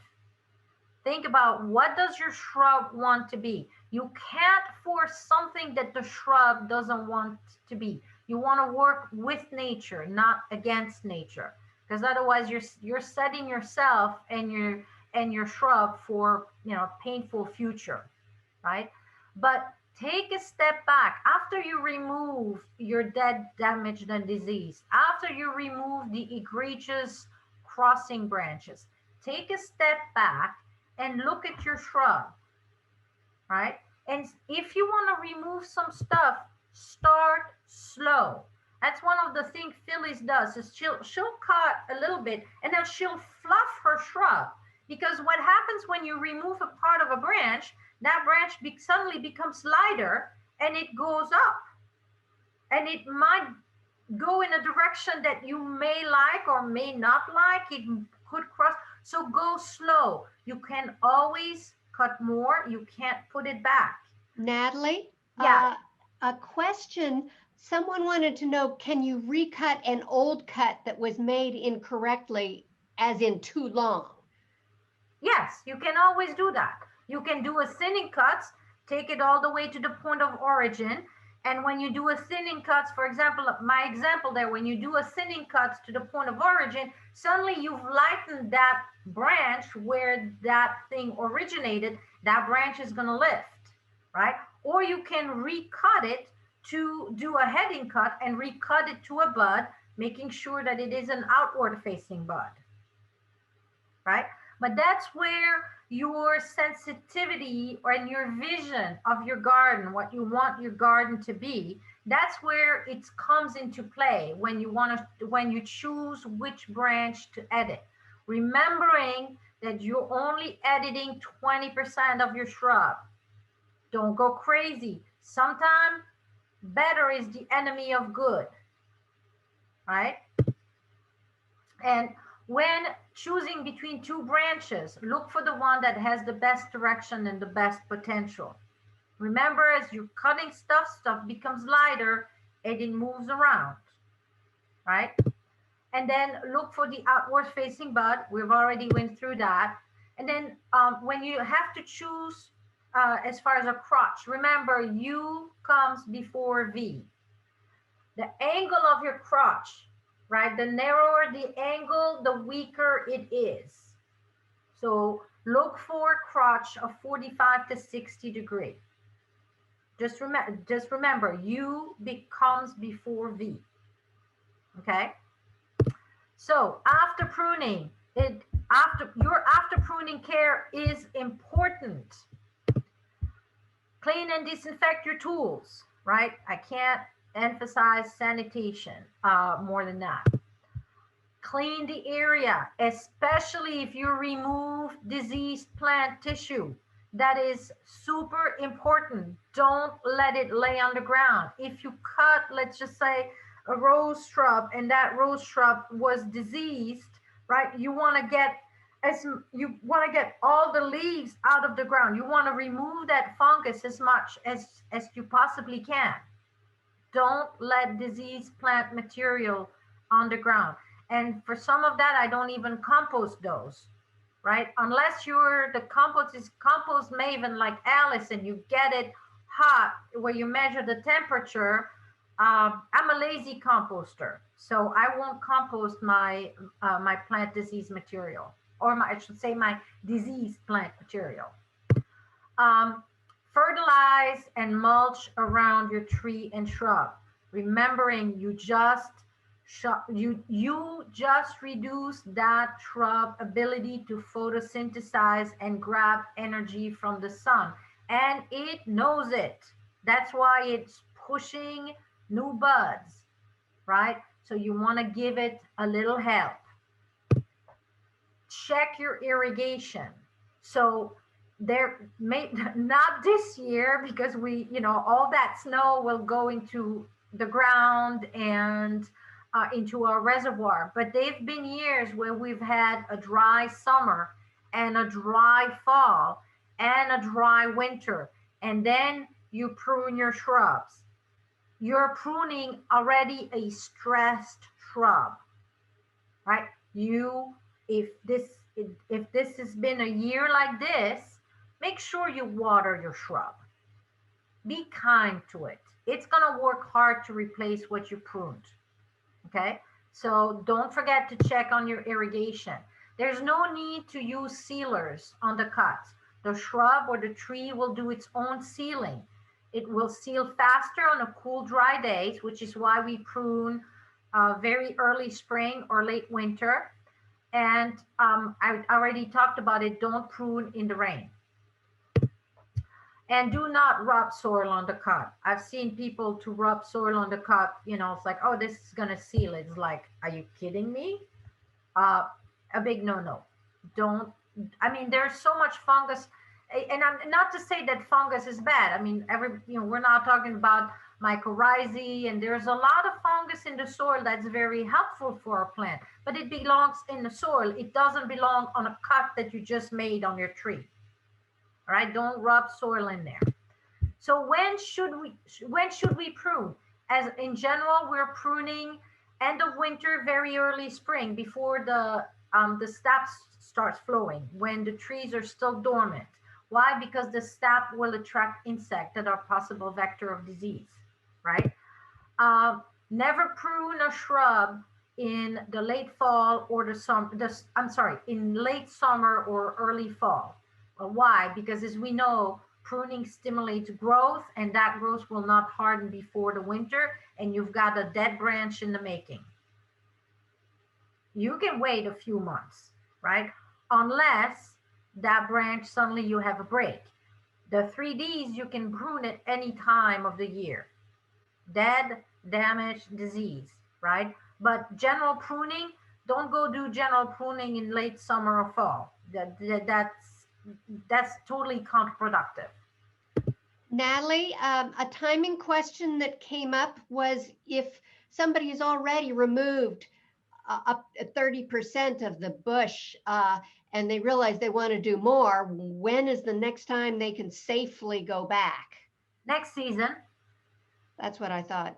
S1: Think about, what does your shrub want to be? You can't force something that the shrub doesn't want to be. You want to work with nature, not against nature, because otherwise you're setting yourself and your shrub for painful future, right? But take a step back after you remove your dead, damaged, and diseased. After you remove the egregious crossing branches, take a step back and look at your shrub, right? And if you want to remove some stuff, start slow. That's one of the things Phyllis does, is she'll cut a little bit and then she'll fluff her shrub. Because what happens when you remove a part of a branch, that branch suddenly becomes lighter and it goes up. And it might go in a direction that you may like or may not like. It could cross. So go slow. You can always cut more. You can't put it back.
S2: Natalie?
S1: Yeah.
S2: A question. Someone wanted to know, can you recut an old cut that was made incorrectly, as in too long?
S1: Yes, you can always do that. You can do a thinning cuts, take it all the way to the point of origin. And when you do a thinning cuts, for example, my example there, when you do a thinning cuts to the point of origin, suddenly you've lightened that branch where that thing originated. That branch is going to lift, right? Or you can recut it to do a heading cut and recut it to a bud, making sure that it is an outward facing bud, right? But that's where your sensitivity and your vision of your garden, what you want your garden to be, that's where it comes into play when you choose which branch to edit. Remembering that you're only editing 20% of your shrub. Don't go crazy. Sometimes better is the enemy of good, right? And when choosing between two branches, look for the one that has the best direction and the best potential. Remember, as you're cutting stuff becomes lighter and it moves around, right? And then look for the outward facing bud. We've already went through that. And then when you have to choose as far as a crotch, remember U comes before V. The angle of your crotch, right? The narrower the angle, the weaker it is. So look for a crotch of 45 to 60 degree. Just remember, U comes before V. Okay. So after pruning, after pruning care is important. Clean and disinfect your tools, right? I can't emphasize sanitation more than that. Clean the area, especially if you remove diseased plant tissue. That is super important. Don't let it lay on the ground. If you cut, let's just say, a rose shrub and that rose shrub was diseased, right? You want to get all the leaves out of the ground. You want to remove that fungus as much as you possibly can. Don't let diseased plant material on the ground. And for some of that, I don't even compost those, right? Unless you're the compost maven like Alice and you get it hot where you measure the temperature. I'm a lazy composter, so I won't compost my my plant disease material, or I should say my diseased plant material. Um, Fertilize and mulch around your tree and shrub, remembering you just reduce that shrub ability to photosynthesize and grab energy from the sun, and it knows it. That's why it's pushing new buds, right? So you want to give it a little help. Check your irrigation. So there may not this year, because all that snow will go into the ground and into our reservoir, but they've been years where we've had a dry summer and a dry fall and a dry winter, and then you prune your shrubs. You're pruning already a stressed shrub, right? You, if this has been a year like this, make sure you water your shrub. Be kind to it. It's gonna work hard to replace what you pruned. Okay, so don't forget to check on your irrigation. There's no need to use sealers on the cuts. The shrub or the tree will do its own sealing. It will seal faster on a cool, dry days, which is why we prune very early spring or late winter. And I already talked about it. Don't prune in the rain. And do not rub soil on the cut. I've seen people to rub soil on the cut. It's like, oh, this is gonna seal it. It's like, are you kidding me? A big no-no. Don't. I mean, there's so much fungus, and I'm not to say that fungus is bad. I mean, we're not talking about mycorrhizae, and there's a lot of fungus in the soil that's very helpful for a plant, but it belongs in the soil. It doesn't belong on a cut that you just made on your tree. All right, don't rub soil in there. So when should we prune? As in general, we're pruning end of winter, very early spring, before the sap starts flowing, when the trees are still dormant. Why? Because the sap will attract insects that are possible vector of disease, right? Never prune a shrub in the late fall or in late summer or early fall. Why? Because as we know, pruning stimulates growth, and that growth will not harden before the winter, and you've got a dead branch in the making. You can wait a few months, right? Unless that branch, suddenly you have a break. The 3Ds, you can prune at any time of the year. Dead, damaged, disease, right? But general pruning, don't go do general pruning in late summer or fall. That's totally counterproductive.
S2: Natalie, a timing question that came up was if somebody has already removed up 30% of the bush and they realize they want to do more, when is the next time they can safely go back?
S1: Next season.
S2: That's what I thought.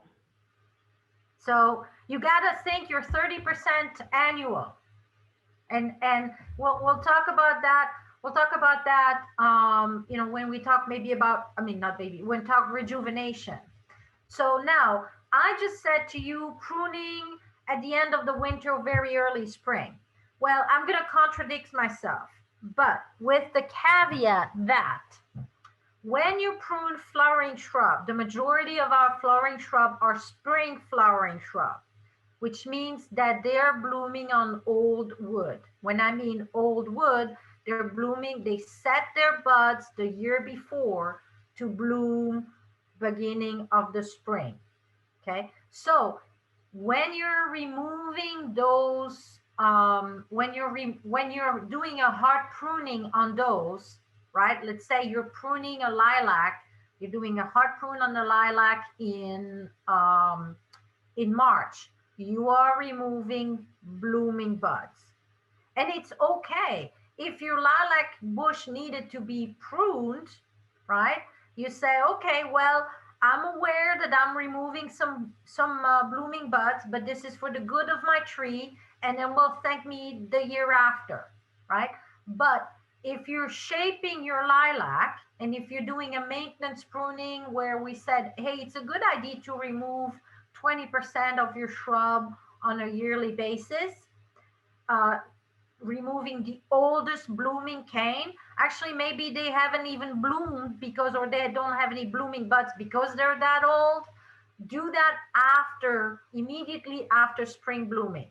S1: So you got to think you're 30% annual. And we'll talk about that. We'll talk about that, when we talk when talk rejuvenation. So now, I just said to you, pruning at the end of the winter, very early spring. Well, I'm going to contradict myself, but with the caveat that when you prune flowering shrub, the majority of our flowering shrub are spring flowering shrub, which means that they're blooming on old wood. When I mean old wood, they're blooming, they set their buds the year before to bloom beginning of the spring. Okay, so when you're removing those, when you're doing a hard pruning on those, right? Let's say you're pruning a lilac, you're doing a hard prune on the lilac in March. You are removing blooming buds, and it's okay if your lilac bush needed to be pruned, right? You say, okay, well, I'm aware that I'm removing some blooming buds, but this is for the good of my tree, and then will thank me the year after, right? But if you're shaping your lilac, and if you're doing a maintenance pruning where we said, hey, it's a good idea to remove 20% of your shrub on a yearly basis, removing the oldest blooming cane. Actually, maybe they haven't even bloomed because, or they don't have any blooming buds because they're that old. Do that after, immediately after spring blooming.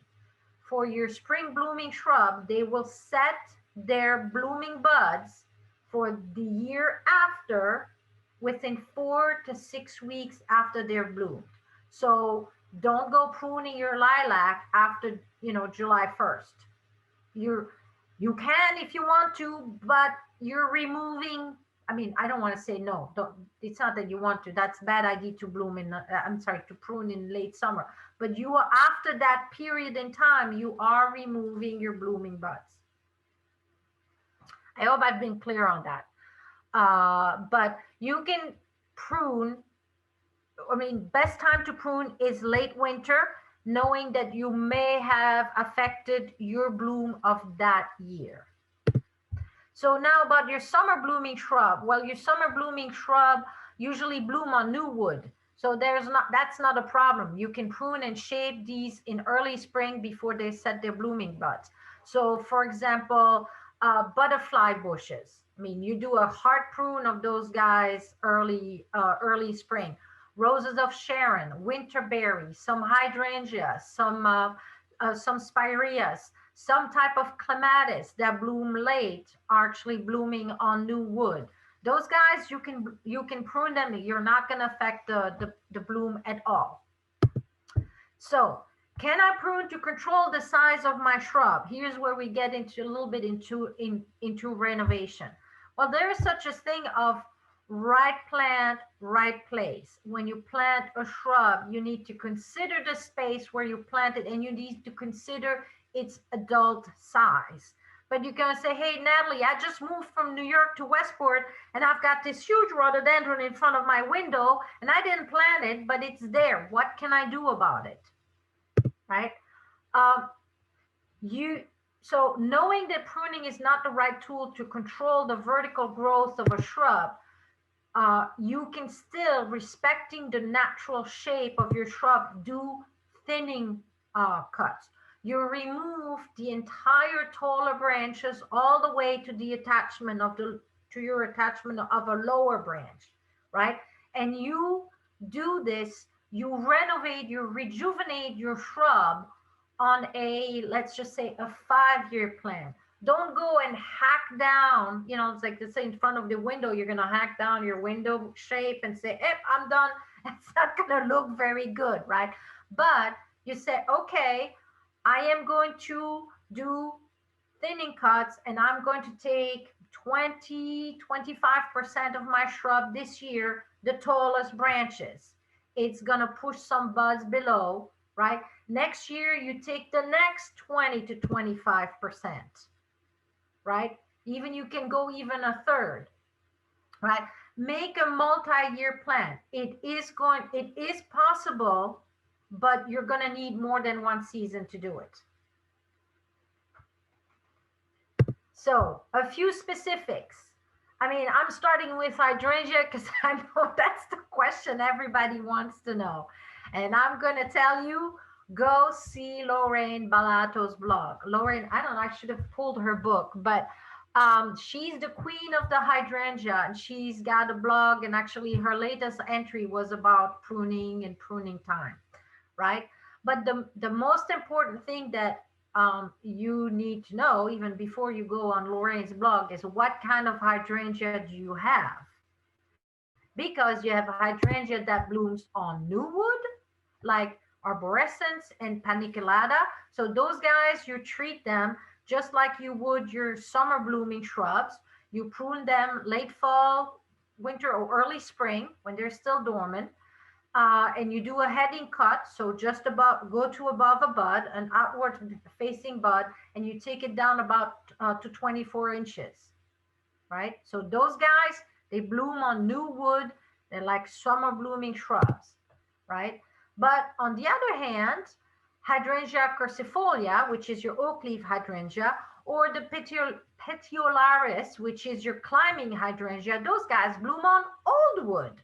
S1: For your spring blooming shrub, they will set their blooming buds for the year after, within 4 to 6 weeks after they're bloomed. So don't go pruning your lilac after, July 1st. You can if you want to, but you're removing. I mean, I don't want to say no. Don't, it's not that you want to. That's bad idea to bloom in. I'm sorry, to prune in late summer. But you are, after that period in time, you are removing your blooming buds. I hope I've been clear on that. But you can prune. I mean, best time to prune is late winter, knowing that you may have affected your bloom of that year. So now about your summer blooming shrub. Well, your summer blooming shrub usually bloom on new wood. So that's not a problem. You can prune and shape these in early spring before they set their blooming buds. So for example, butterfly bushes. I mean, you do a hard prune of those guys early spring. Roses of Sharon, winterberry, some hydrangea, some spireas, some type of clematis that bloom late are actually blooming on new wood. Those guys, you can prune them. You're not going to affect the bloom at all. So can I prune to control the size of my shrub? Here's where we get into a little bit into renovation. Well, there is such a thing of right plant, right place. When you plant a shrub, you need to consider the space where you plant it, and you need to consider its adult size. But you're going to say, hey, Natalie, I just moved from New York to Westport, and I've got this huge rhododendron in front of my window, and I didn't plant it, but it's there. What can I do about it? Right? So knowing that pruning is not the right tool to control the vertical growth of a shrub, you can still, respecting the natural shape of your shrub, do thinning cuts. You remove the entire taller branches all the way to the attachment to your attachment of a lower branch, right? And you do this, you renovate, you rejuvenate your shrub on a, let's just say, a 5-year plan. Don't go and hack down, it's like to say in front of the window, you're going to hack down your window shape and say, hey, I'm done. It's not going to look very good, right? But you say, okay, I am going to do thinning cuts, and I'm going to take 20-25% of my shrub this year, the tallest branches. It's going to push some buds below, right? Next year, you take the next 20-25%. Right? Even you can go even a third, right? Make a multi-year plan. It is possible, but you're going to need more than one season to do it. So a few specifics. I mean, I'm starting with hydrangea because I know that's the question everybody wants to know. And I'm going to tell you, go see Lorraine Balato's blog. Lorraine, I don't know, I should have pulled her book, but she's the queen of the hydrangea, and she's got a blog, and actually her latest entry was about pruning and pruning time, right? But the most important thing that you need to know, even before you go on Lorraine's blog, is what kind of hydrangea do you have? Because you have hydrangea that blooms on new wood, like arborescens and paniculata. So those guys, you treat them just like you would your summer blooming shrubs. You prune them late fall, winter, or early spring when they're still dormant. And you do a heading cut. So just above, go to above a bud, an outward facing bud, and you take it down about to 24 inches, right? So those guys, they bloom on new wood. They're like summer blooming shrubs, right? But on the other hand, Hydrangea quercifolia, which is your oak leaf hydrangea, or the petiolaris, which is your climbing hydrangea, those guys bloom on old wood,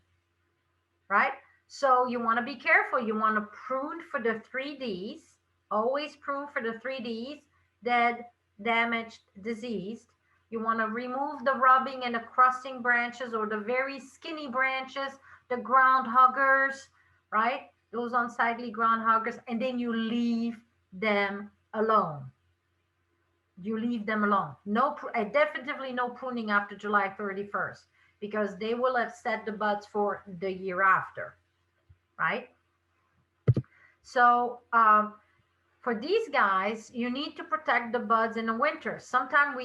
S1: right? So you want to be careful. You want to prune for the 3Ds, always prune for the 3Ds that damaged, diseased. You want to remove the rubbing and the crusting branches or the very skinny branches, the ground huggers, right? Those unsightly ground huggers, and then you leave them alone. You leave them alone. No, definitely no pruning after July 31st because they will have set the buds for the year after, right? So for these guys, you need to protect the buds in the winter. Sometimes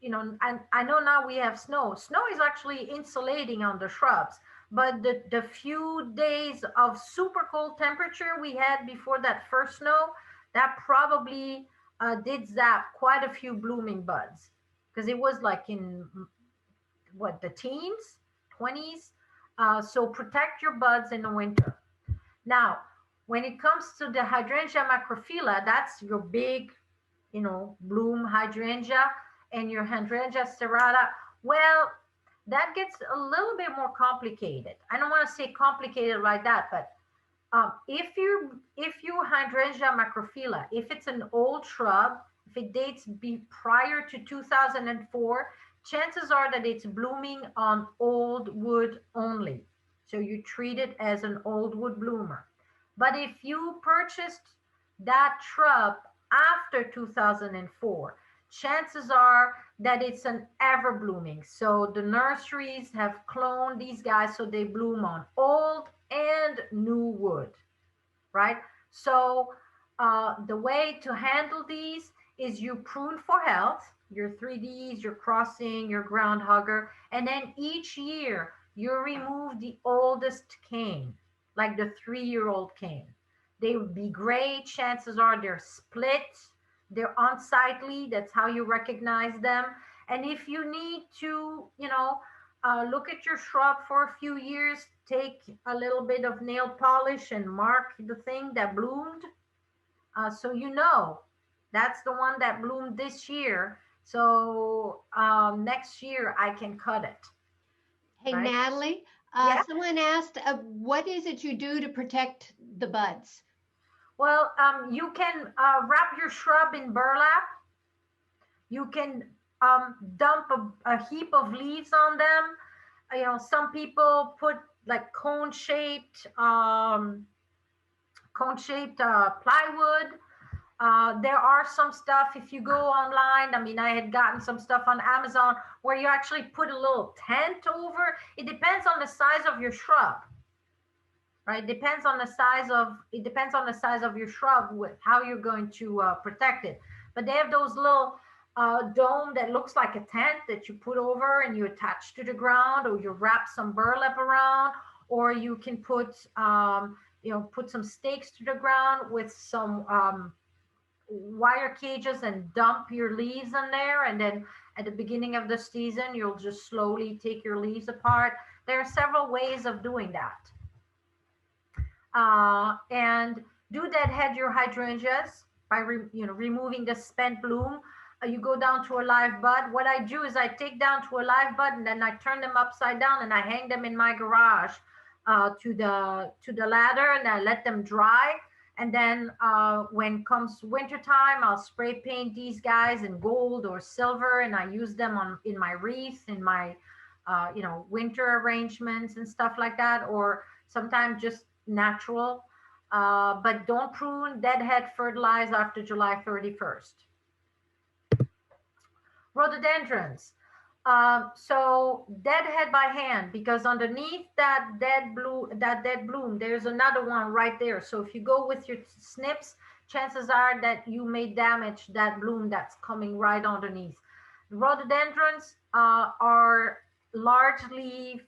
S1: and I know now we have snow. Snow is actually insulating on the shrubs, but the few days of super cold temperature we had before that first snow, that probably did zap quite a few blooming buds because it was like in what, the teens, 20s. So protect your buds in the winter. Now, when it comes to the Hydrangea macrophylla, that's your big, bloom hydrangea, and your Hydrangea serrata. Well, that gets a little bit more complicated. I don't want to say complicated like that, but if you Hydrangea macrophylla, if it's an old shrub, if it dates prior to 2004, chances are that it's blooming on old wood only. So you treat it as an old wood bloomer. But if you purchased that shrub after 2004, chances are that it's an ever blooming. So the nurseries have cloned these guys so they bloom on old and new wood, right? So the way to handle these is you prune for health, your 3Ds, your crossing, your ground hugger, and then each year you remove the oldest cane, like the 3-year-old cane. They would be gray, chances are they're split, they're unsightly, that's how you recognize them. And if you need to, look at your shrub for a few years, take a little bit of nail polish and mark the thing that bloomed. So that's the one that bloomed this year. So next year I can cut it,
S2: Hey,
S1: right?
S2: Natalie,
S1: Yeah.
S2: someone asked, what is it you do to protect the buds?
S1: Well, you can wrap your shrub in burlap. You can dump a heap of leaves on them. Some people put like cone-shaped plywood. There are some stuff, if you go online, I mean, I had gotten some stuff on Amazon where you actually put a little tent over. It depends on the size of your shrub, right? It depends on the size of your shrub with how you're going to protect it. But they have those little dome that looks like a tent that you put over and you attach to the ground, or you wrap some burlap around, or you can put put some stakes to the ground with some wire cages and dump your leaves in there, and then at the beginning of the season you'll just slowly take your leaves apart. There are several ways of doing that. And do deadhead your hydrangeas by removing the spent bloom. You go down to a live bud. What I do is I take down to a live bud and then I turn them upside down and I hang them in my garage to the ladder, and I let them dry. And then when comes winter time, I'll spray paint these guys in gold or silver, and I use them in my wreath, in my winter arrangements and stuff like that, or sometimes just natural. But don't prune, deadhead, fertilize after July 31st. Rhododendrons. So deadhead by hand, because underneath that dead bloom, there's another one right there. So if you go with your snips, chances are that you may damage that bloom that's coming right underneath. Rhododendrons are largely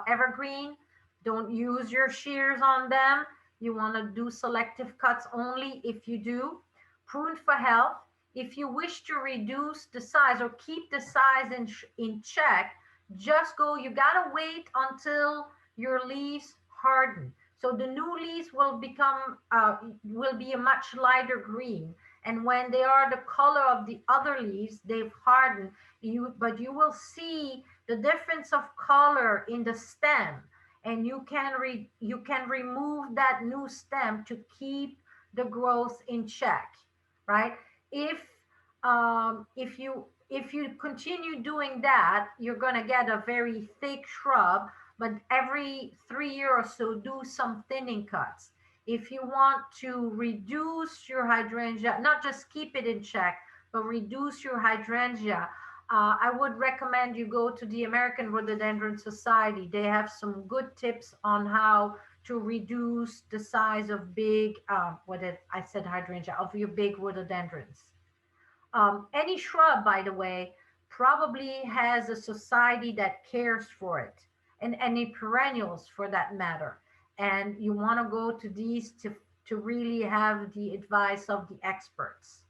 S1: evergreen. Don't use your shears on them. You want to do selective cuts only if you do. Prune for health. If you wish to reduce the size or keep the size in check, you gotta wait until your leaves harden. So the new leaves will be a much lighter green. And when they are the color of the other leaves, they've hardened. But you will see the difference of color in the stem, and you can remove that new stem to keep the growth in check, right? If If you continue doing that, you're going to get a very thick shrub. But every 3 years or so, do some thinning cuts. If you want to reduce your hydrangea, not just keep it in check, but reduce your hydrangea, I would recommend you go to the American Rhododendron Society. They have some good tips on how to reduce the size of big, what did I said hydrangea, of your big rhododendrons. Any shrub, by the way, probably has a society that cares for it, and any perennials for that matter. And you want to go to these to really have the advice of the experts.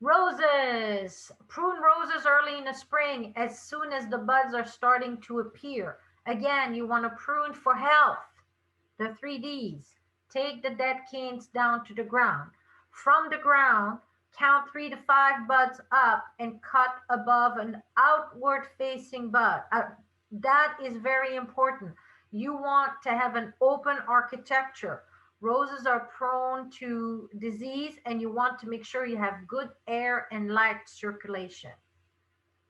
S1: Roses. Prune roses early in the spring as soon as the buds are starting to appear. Again, you want to prune for health. The 3Ds. Take the dead canes down to the ground. From the ground, count 3 to 5 buds up and cut above an outward facing bud. That is very important. You want to have an open architecture. Roses are prone to disease, and you want to make sure you have good air and light circulation.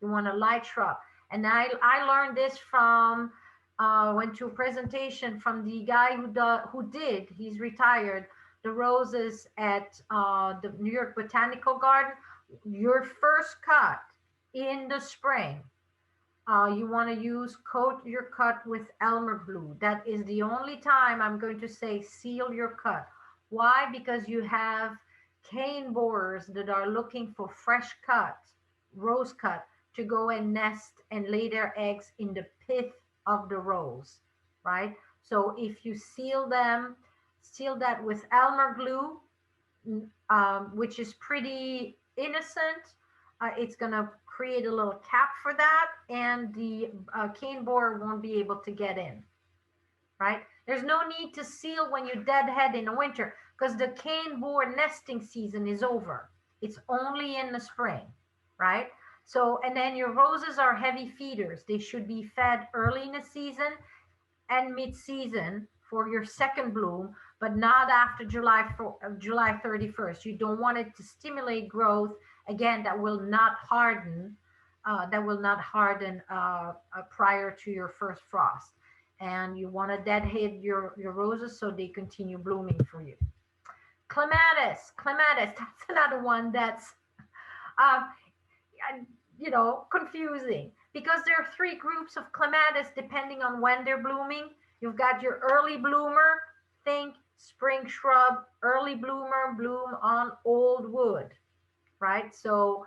S1: You want a light shrub. And I learned this from, went to a presentation from the guy he's retired, the roses at the New York Botanical Garden. Your first cut in the spring, you want to coat your cut with Elmer glue. That is the only time I'm going to say seal your cut. Why? Because you have cane borers that are looking for fresh cut, rose cut, to go and nest and lay their eggs in the pith of the rose, right? So if you seal that with Elmer glue, which is pretty innocent. It's going to create a little cap for that, and the cane borer won't be able to get in, right? There's no need to seal when you deadhead in the winter, because the cane borer nesting season is over. It's only in the spring, right? So, and then your roses are heavy feeders. They should be fed early in the season and mid-season for your second bloom, but not after July 31st. You don't want it to stimulate growth. Again, that will not harden. Prior to your first frost. And you want to deadhead your roses so they continue blooming for you. Clematis, that's another one that's, confusing, because there are 3 groups of clematis depending on when they're blooming. You've got your early bloomer, think spring shrub, early bloomer, bloom on old wood, right? So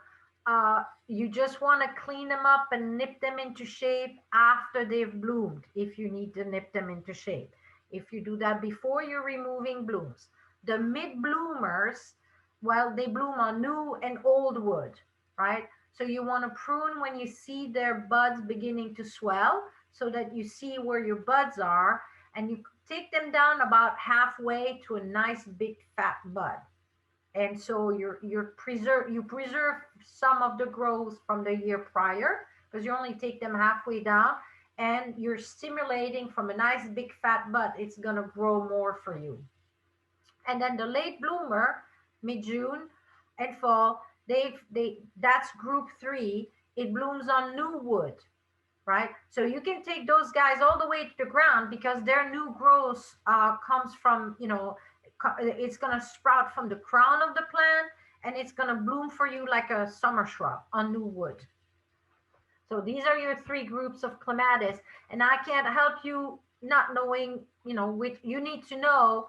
S1: you just want to clean them up and nip them into shape after they've bloomed, if you need to nip them into shape. If you do that before you're removing blooms. The mid bloomers, well, they bloom on new and old wood, right? So you want to prune when you see their buds beginning to swell, so that you see where your buds are, and you take them down about halfway to a nice big fat bud. And so you preserve some of the growth from the year prior, because you only take them halfway down, and you're stimulating from a nice big fat bud. It's going to grow more for you. And then the late bloomer, mid-June and fall, that's group 3. It blooms on new wood, right? So you can take those guys all the way to the ground, because their new growth comes from, it's going to sprout from the crown of the plant, and it's going to bloom for you like a summer shrub on new wood. So these are your 3 groups of clematis, and I can't help you not knowing, which you need to know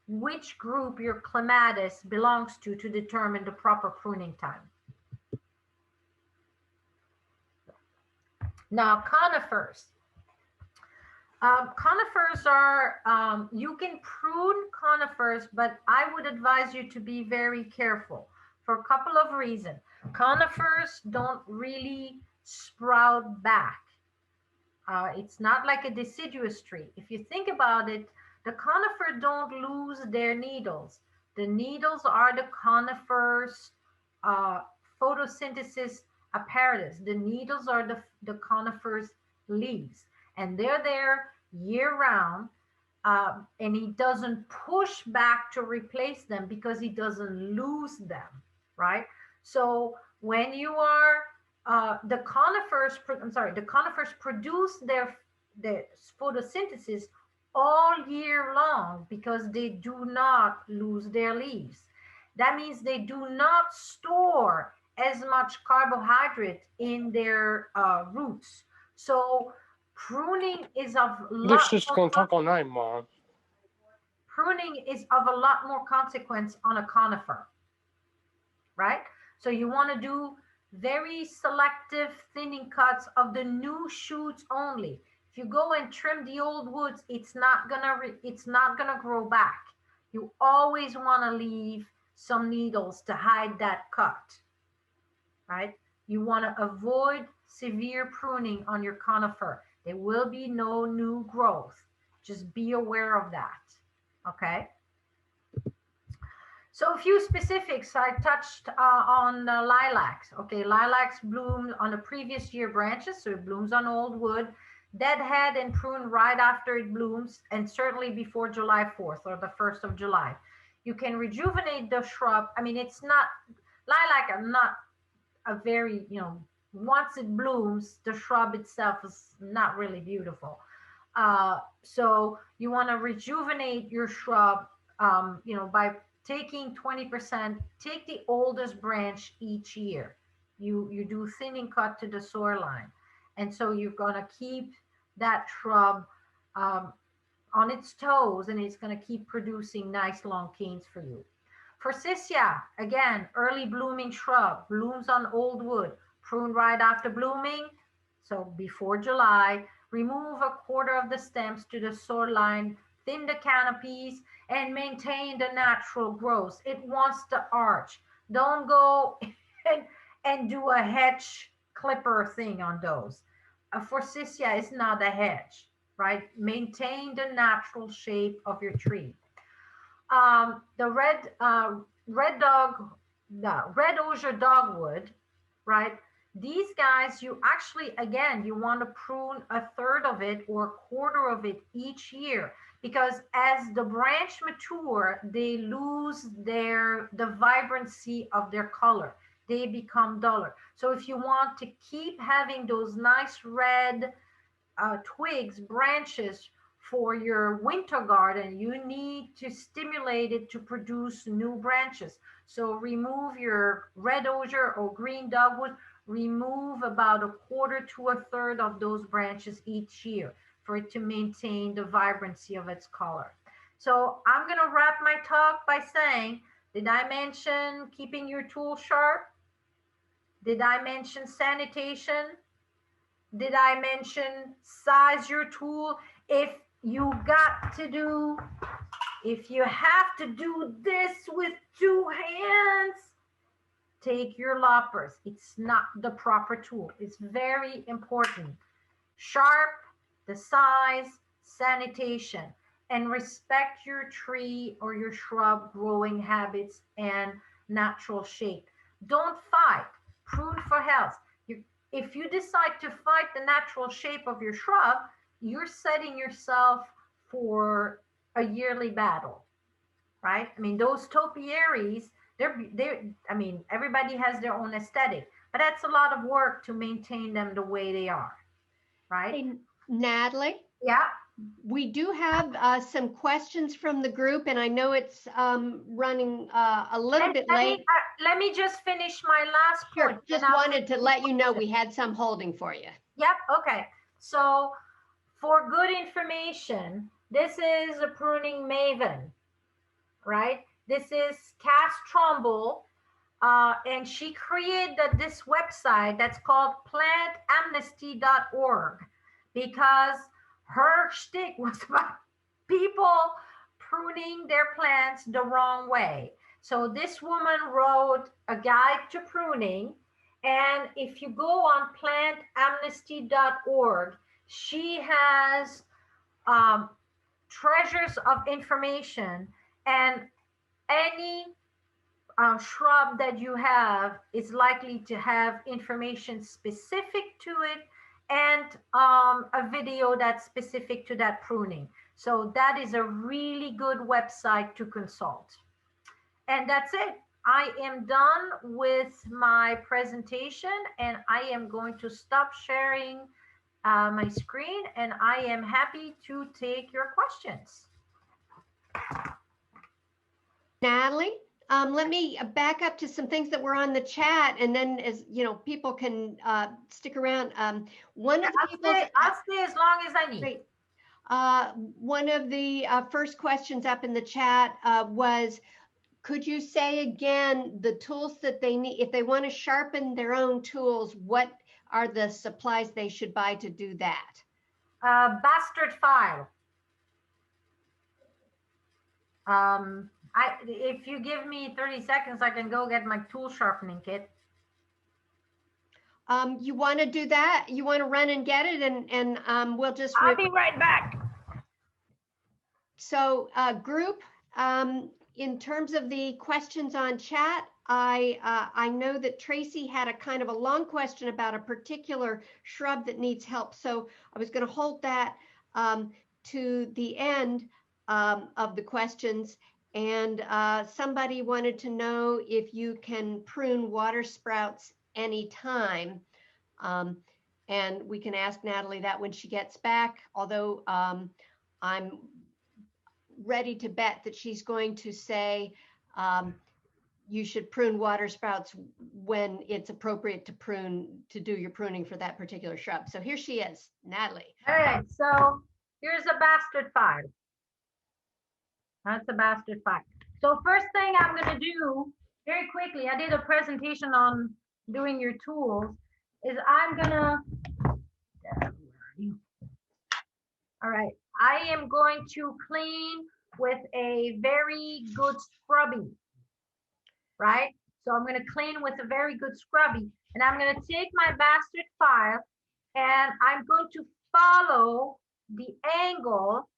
S1: which group your clematis belongs to determine the proper pruning time. Now, conifers. Conifers are, you can prune conifers, but I would advise you to be very careful for a couple of reasons. Conifers don't really sprout back. It's not like a deciduous tree. If you think about it, the conifer don't lose their needles. The needles are the conifer's photosynthesis apparatus. The needles are the conifer's leaves, and they're there year round and he doesn't push back to replace them because he doesn't lose them, right? So when you are the conifers, the conifers produce their photosynthesis all year long because they do not lose their leaves. That means they do not store as much carbohydrate in their roots. So pruning is of
S3: This
S1: lot
S3: is
S1: more
S3: gonna talk all night, Mom.
S1: pruning is of a lot more consequence on a conifer, right? So you want to do very selective thinning cuts of the new shoots only. If you go and trim the old woods, it's not gonna grow back. You always want to leave some needles to hide that cut, right? You want to avoid severe pruning on your conifer. There will be no new growth. Just be aware of that, okay? So a few specifics. I touched on lilacs. Okay, lilacs bloom on the previous year branches, so it blooms on old wood. Deadhead and prune right after it blooms, and certainly before July 4th or the 1st of July. You can rejuvenate the shrub. I mean, it's not, lilac are not a very, once it blooms, the shrub itself is not really beautiful. So you want to rejuvenate your shrub, by taking 20%, take the oldest branch each year. You do thinning cut to the soil line. And so you're going to keep that shrub on its toes, and it's going to keep producing nice long canes for you. Forsythia, again, early blooming shrub, blooms on old wood, prune right after blooming, so before July. Remove a quarter of the stems to the soil line, thin the canopies, and maintain the natural growth. It wants to arch. Don't go and do a hedge clipper thing on those. A forsythia is not a hedge, right? Maintain the natural shape of your tree. The red osier dogwood, right? These guys, you actually, again, you want to prune a third of it or a quarter of it each year, because as the branch mature, they lose the vibrancy of their color. They become duller. So if you want to keep having those nice red twigs, branches for your winter garden, you need to stimulate it to produce new branches. So remove your red osier or green dogwood, remove about a quarter to a third of those branches each year for it to maintain the vibrancy of its color. So I'm going to wrap my talk by saying, did I mention keeping your tool sharp? Did I mention sanitation? Did I mention size your tool? If you have to do this with two hands, take your loppers. It's not the proper tool. It's very important. Sharp, the size, sanitation, and respect your tree or your shrub growing habits and natural shape. Don't fight. Prune for health. If you decide to fight the natural shape of your shrub, you're setting yourself for a yearly battle, right? I mean, those topiaries, I mean, everybody has their own aesthetic, but that's a lot of work to maintain them the way they are, right?
S2: Hey, Natalie?
S1: Yeah.
S2: We do have some questions from the group, and I know it's running a little bit late.
S1: Let me just finish my last point.
S2: Sure, just wanted to let you know we had some holding for you.
S1: Yep, okay. So for good information, this is a pruning maven, right? This is Cass Trumbull, and she created this website that's called plantamnesty.org because her shtick was about people pruning their plants the wrong way. So this woman wrote a guide to pruning, and if you go on plantamnesty.org, she has treasures of information, and any shrub that you have is likely to have information specific to it and a video that's specific to that pruning. So that is a really good website to consult. And that's it. I am done with my presentation, and I am going to stop sharing my screen, and I am happy to take your questions.
S2: Natalie, let me back up to some things that were on the chat, and then, as you know, people can stick around. One of the
S1: I'll stay as long as I need.
S2: Great. One of the first questions up in the chat was, could you say again the tools that they need if they want to sharpen their own tools? What are the supplies they should buy to do that?
S1: Bastard file. If you give me 30 seconds, I can go get my tool sharpening kit.
S2: You want to do that? You want to run and get it, and we'll just.
S1: I'll be right back.
S2: So, group, in terms of the questions on chat, I know that Tracy had a kind of a long question about a particular shrub that needs help. So I was going to hold that to the end of the questions. And somebody wanted to know if you can prune water sprouts anytime. And we can ask Natalie that when she gets back, although I'm ready to bet that she's going to say you should prune water sprouts when it's appropriate to to do your pruning for that particular shrub. So here she is, Natalie.
S1: All right, so here's a bastard file. That's a bastard file. So first thing I'm going to do very quickly, I did a presentation on doing your tools, is I'm going to, all right, I am going to clean with a very good scrubby, right? So I'm going to clean with a very good scrubby, and I'm going to take my bastard file, and I'm going to follow the angle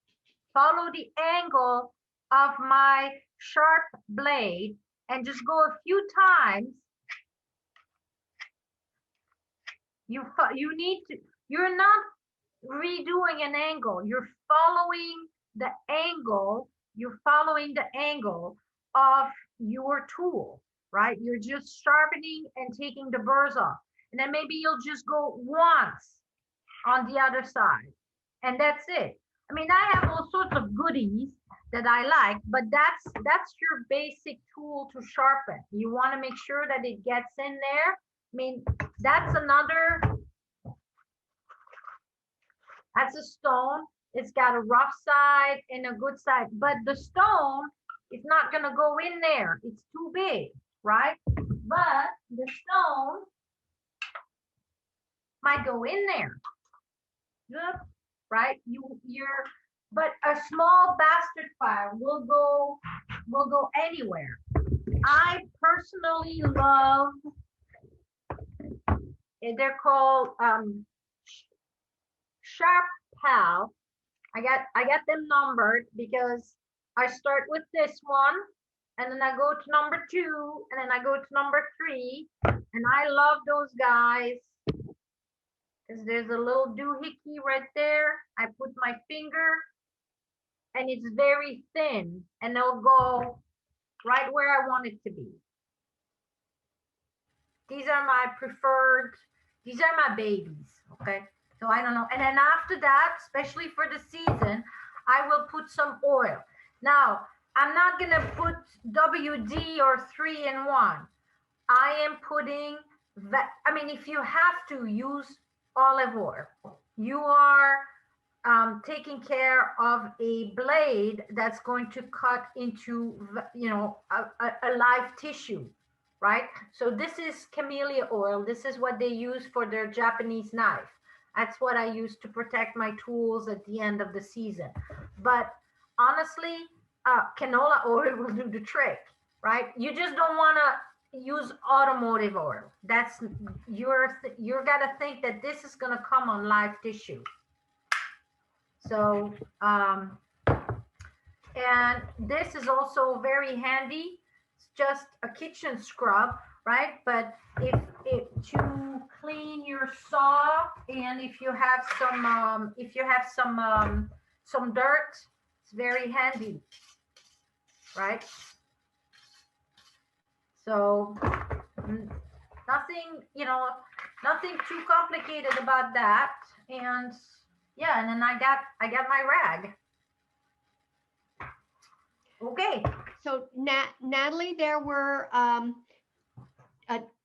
S1: of my sharp blade, and just go a few times. You're not redoing an angle, you're following the angle of your tool, right? You're just sharpening and taking the burrs off, and then maybe you'll just go once on the other side, and that's it. I mean, I have all sorts of goodies that I like, but that's your basic tool to sharpen. You want to make sure that it gets in there. I mean, that's a stone. It's got a rough side and a good side, but the stone is not going to go in there. It's too big, right? But the stone might go in there. Yep. Right? But a small bastard file will go anywhere. I personally love, they're called Sharp Pal. I got them numbered because I start with this one, and then I go to number 2, and then I go to number 3, and I love those guys because there's a little doohickey right there. I put my finger, and it's very thin, and it'll go right where I want it to be. These are my preferred, these are my babies, okay? So I don't know. And then after that, especially for the season, I will put some oil. Now, I'm not gonna put WD or 3-in-1. I am putting that, I mean, if you have to use olive oil, you are taking care of a blade that's going to cut into, you know, a live tissue, right? So this is camellia oil. This is what they use for their Japanese knife. That's what I use to protect my tools at the end of the season. But honestly, canola oil will do the trick, right? You just don't want to use automotive oil. That's you're gotta think that this is gonna come on live tissue. So and this is also very handy. It's just a kitchen scrub, right? But if to clean your saw, and if you have some some dirt, it's very handy, right? So nothing, nothing too complicated about that. And yeah, and then I got my rag. Okay.
S2: So Natalie, there were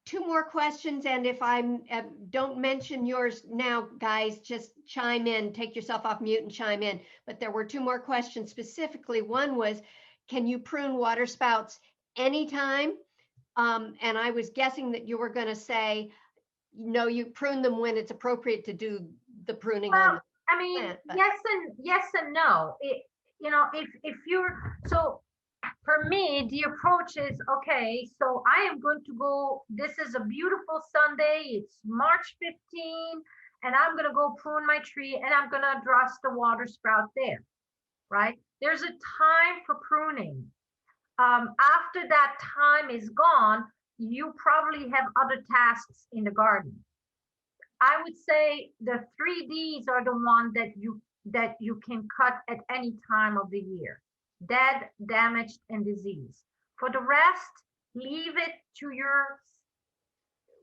S2: 2 more questions, and if I don't mention yours now, guys, just chime in, take yourself off mute and chime in. But there were 2 more questions specifically. One was, can you prune water spouts anytime? And I was guessing that you were going to say, no, you prune them when it's appropriate to do the pruning on the
S1: I mean,
S2: plant, but...
S1: yes and no. If you're, so for me, the approach is, okay, so I am going to go, this is a beautiful Sunday, it's March 15, and I'm going to go prune my tree, and I'm going to address the water sprout there, right? There's a time for pruning. After that time is gone, you probably have other tasks in the garden. I would say the 3Ds are the one that you can cut at any time of the year: dead, damaged, and disease. For the rest, leave it to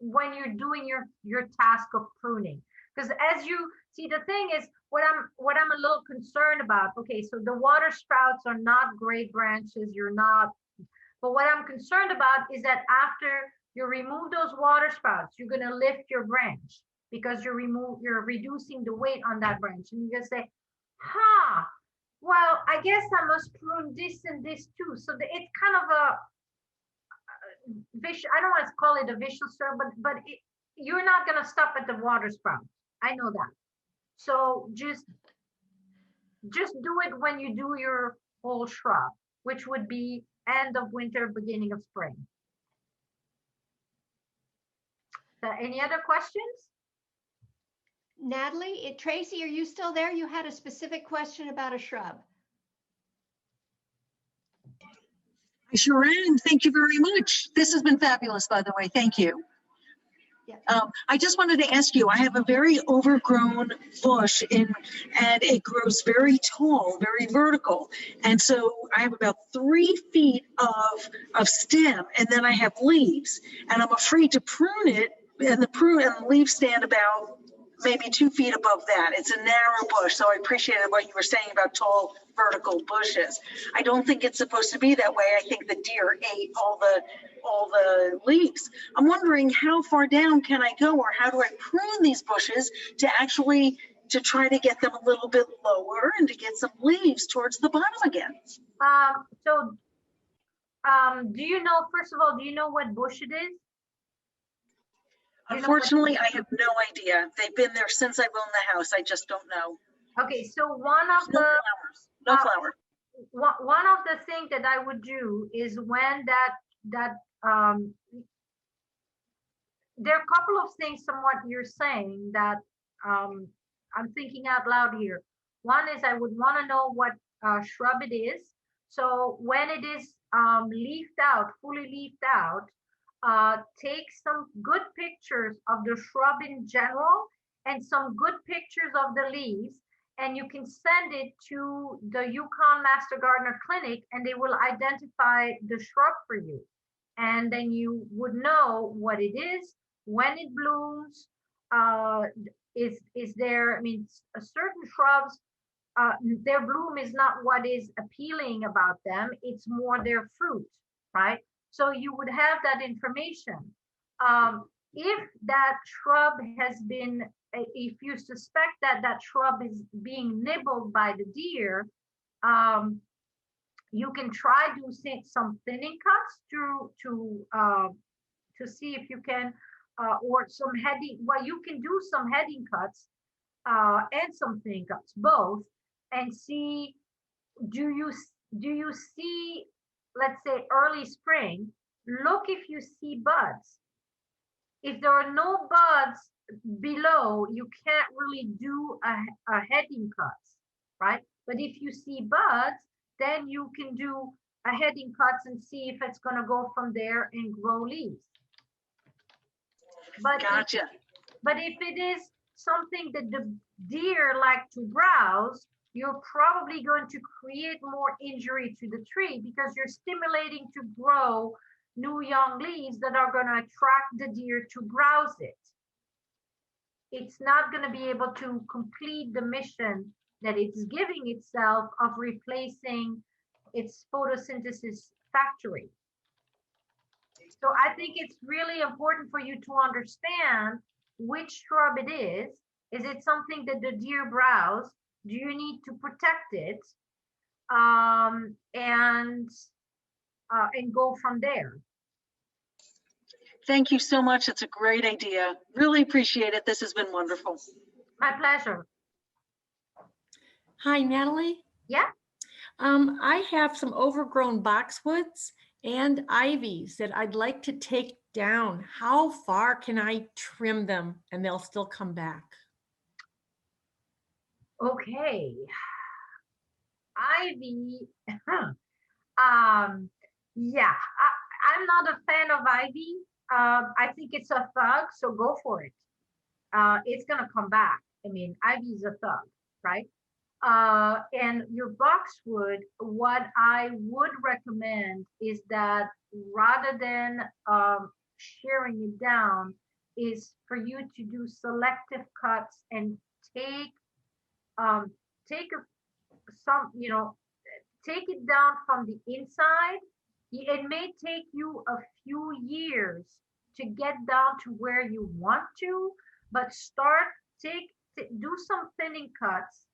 S1: when you're doing your task of pruning. Because as you see, the thing is, what I'm a little concerned about, okay, so the water sprouts are not great branches, but what I'm concerned about is that after you remove those water sprouts, you're going to lift your branch, because you're reducing the weight on that branch, and you're going to say, well, I guess I must prune this and this too. So it's kind of a vicious, I don't want to call it a vicious circle, but you're not going to stop at the water spout. I know that. So just do it when you do your whole shrub, which would be end of winter, beginning of spring. Any other questions?
S2: Natalie, Tracy, are you still there? You had a specific question about a shrub.
S3: I sure am. Thank you very much. This has been fabulous, by the way. Thank you.
S2: Yeah.
S3: I just wanted to ask you, I have a very overgrown bush and it grows very tall, very vertical. And so I have about 3 feet of stem, and then I have leaves, and I'm afraid to prune it, and the leaves stand about maybe 2 feet above that. It's a narrow bush, so I appreciated what you were saying about tall vertical bushes. I don't think it's supposed to be that way. I think the deer ate all the leaves. I'm wondering, how far down can I go, or how do I prune these bushes to try to get them a little bit lower and to get some leaves towards the bottom again?
S1: Do you know, first of all, do you know what bush it is?
S3: Unfortunately, I have no idea. They've been there since I've owned the house. I just don't know.
S1: Okay, so one of the
S3: no flower.
S1: One of the things that I would do is when there are a couple of things from what you're saying that I'm thinking out loud here. One is I would want to know what shrub it is. So when it is leafed out, fully leafed out, take some good pictures of the shrub in general and some good pictures of the leaves, and you can send it to the Yukon Master Gardener Clinic, and they will identify the shrub for you. And then you would know what it is, when it blooms, is there, I mean, certain shrubs, their bloom is not what is appealing about them, it's more their fruit, right? So you would have that information. If that shrub has been, if you suspect that that shrub is being nibbled by the deer, you can try to do some thinning cuts to see if you can, or some heading. Well, you can do some heading cuts and some thinning cuts, both, and see. Do you see? Let's say early spring, look if you see buds. If there are no buds below, you can't really do a heading cuts, right? But if you see buds, then you can do a heading cuts and see if it's going to go from there and grow leaves. But
S3: gotcha.
S1: But if it is something that the deer like to browse, you're probably going to create more injury to the tree because you're stimulating to grow new young leaves that are going to attract the deer to browse it. It's not going to be able to complete the mission that it's giving itself of replacing its photosynthesis factory. So I think it's really important for you to understand which shrub it is. Is it something that the deer browse? Do you need to protect it? And go from there.
S3: Thank you so much. It's a great idea. Really appreciate it. This has been wonderful.
S1: My pleasure.
S4: Hi, Natalie.
S1: Yeah.
S4: I have some overgrown boxwoods and ivies that I'd like to take down. How far can I trim them and they'll still come back?
S1: Okay. Ivy. Yeah, I'm not a fan of ivy. I think it's a thug, so go for it. It's gonna come back. I mean, ivy is a thug, right? And your boxwood, what I would recommend is that rather than shearing it down, is for you to do selective cuts and take some, take it down from the inside. It may take you a few years to get down to where you want to, but do some thinning cuts,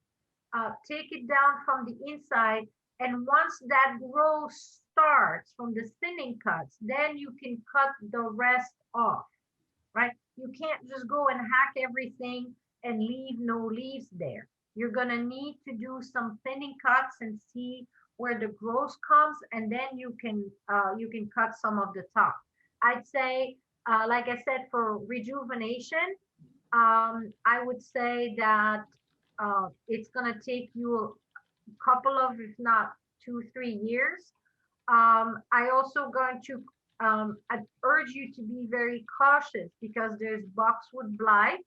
S1: take it down from the inside, and once that growth starts from the thinning cuts, then you can cut the rest off, right? You can't just go and hack everything and leave no leaves there. You're gonna need to do some thinning cuts and see where the growth comes, and then you can cut some of the top. I'd say, like I said, for rejuvenation, I would say that it's gonna take you a couple of, if not 2-3 years. I also going to I'd urge you to be very cautious because there's boxwood blight.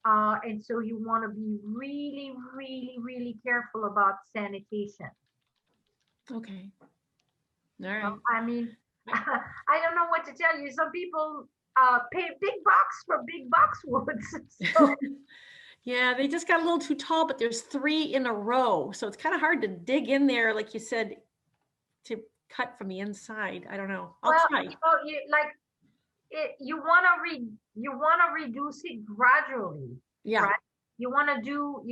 S1: And so you want to be really, really, really careful about sanitation.
S4: Okay. All right.
S1: I mean, I don't know what to tell you. Some people pay big bucks for big boxwoods. So.
S4: Yeah, they just got a little too tall, but there's 3 in a row. So it's kind of hard to dig in there, like you said, to cut from the inside. I don't know. I'll try.
S1: You want to reduce it gradually.
S4: Yeah.
S1: Right? You want to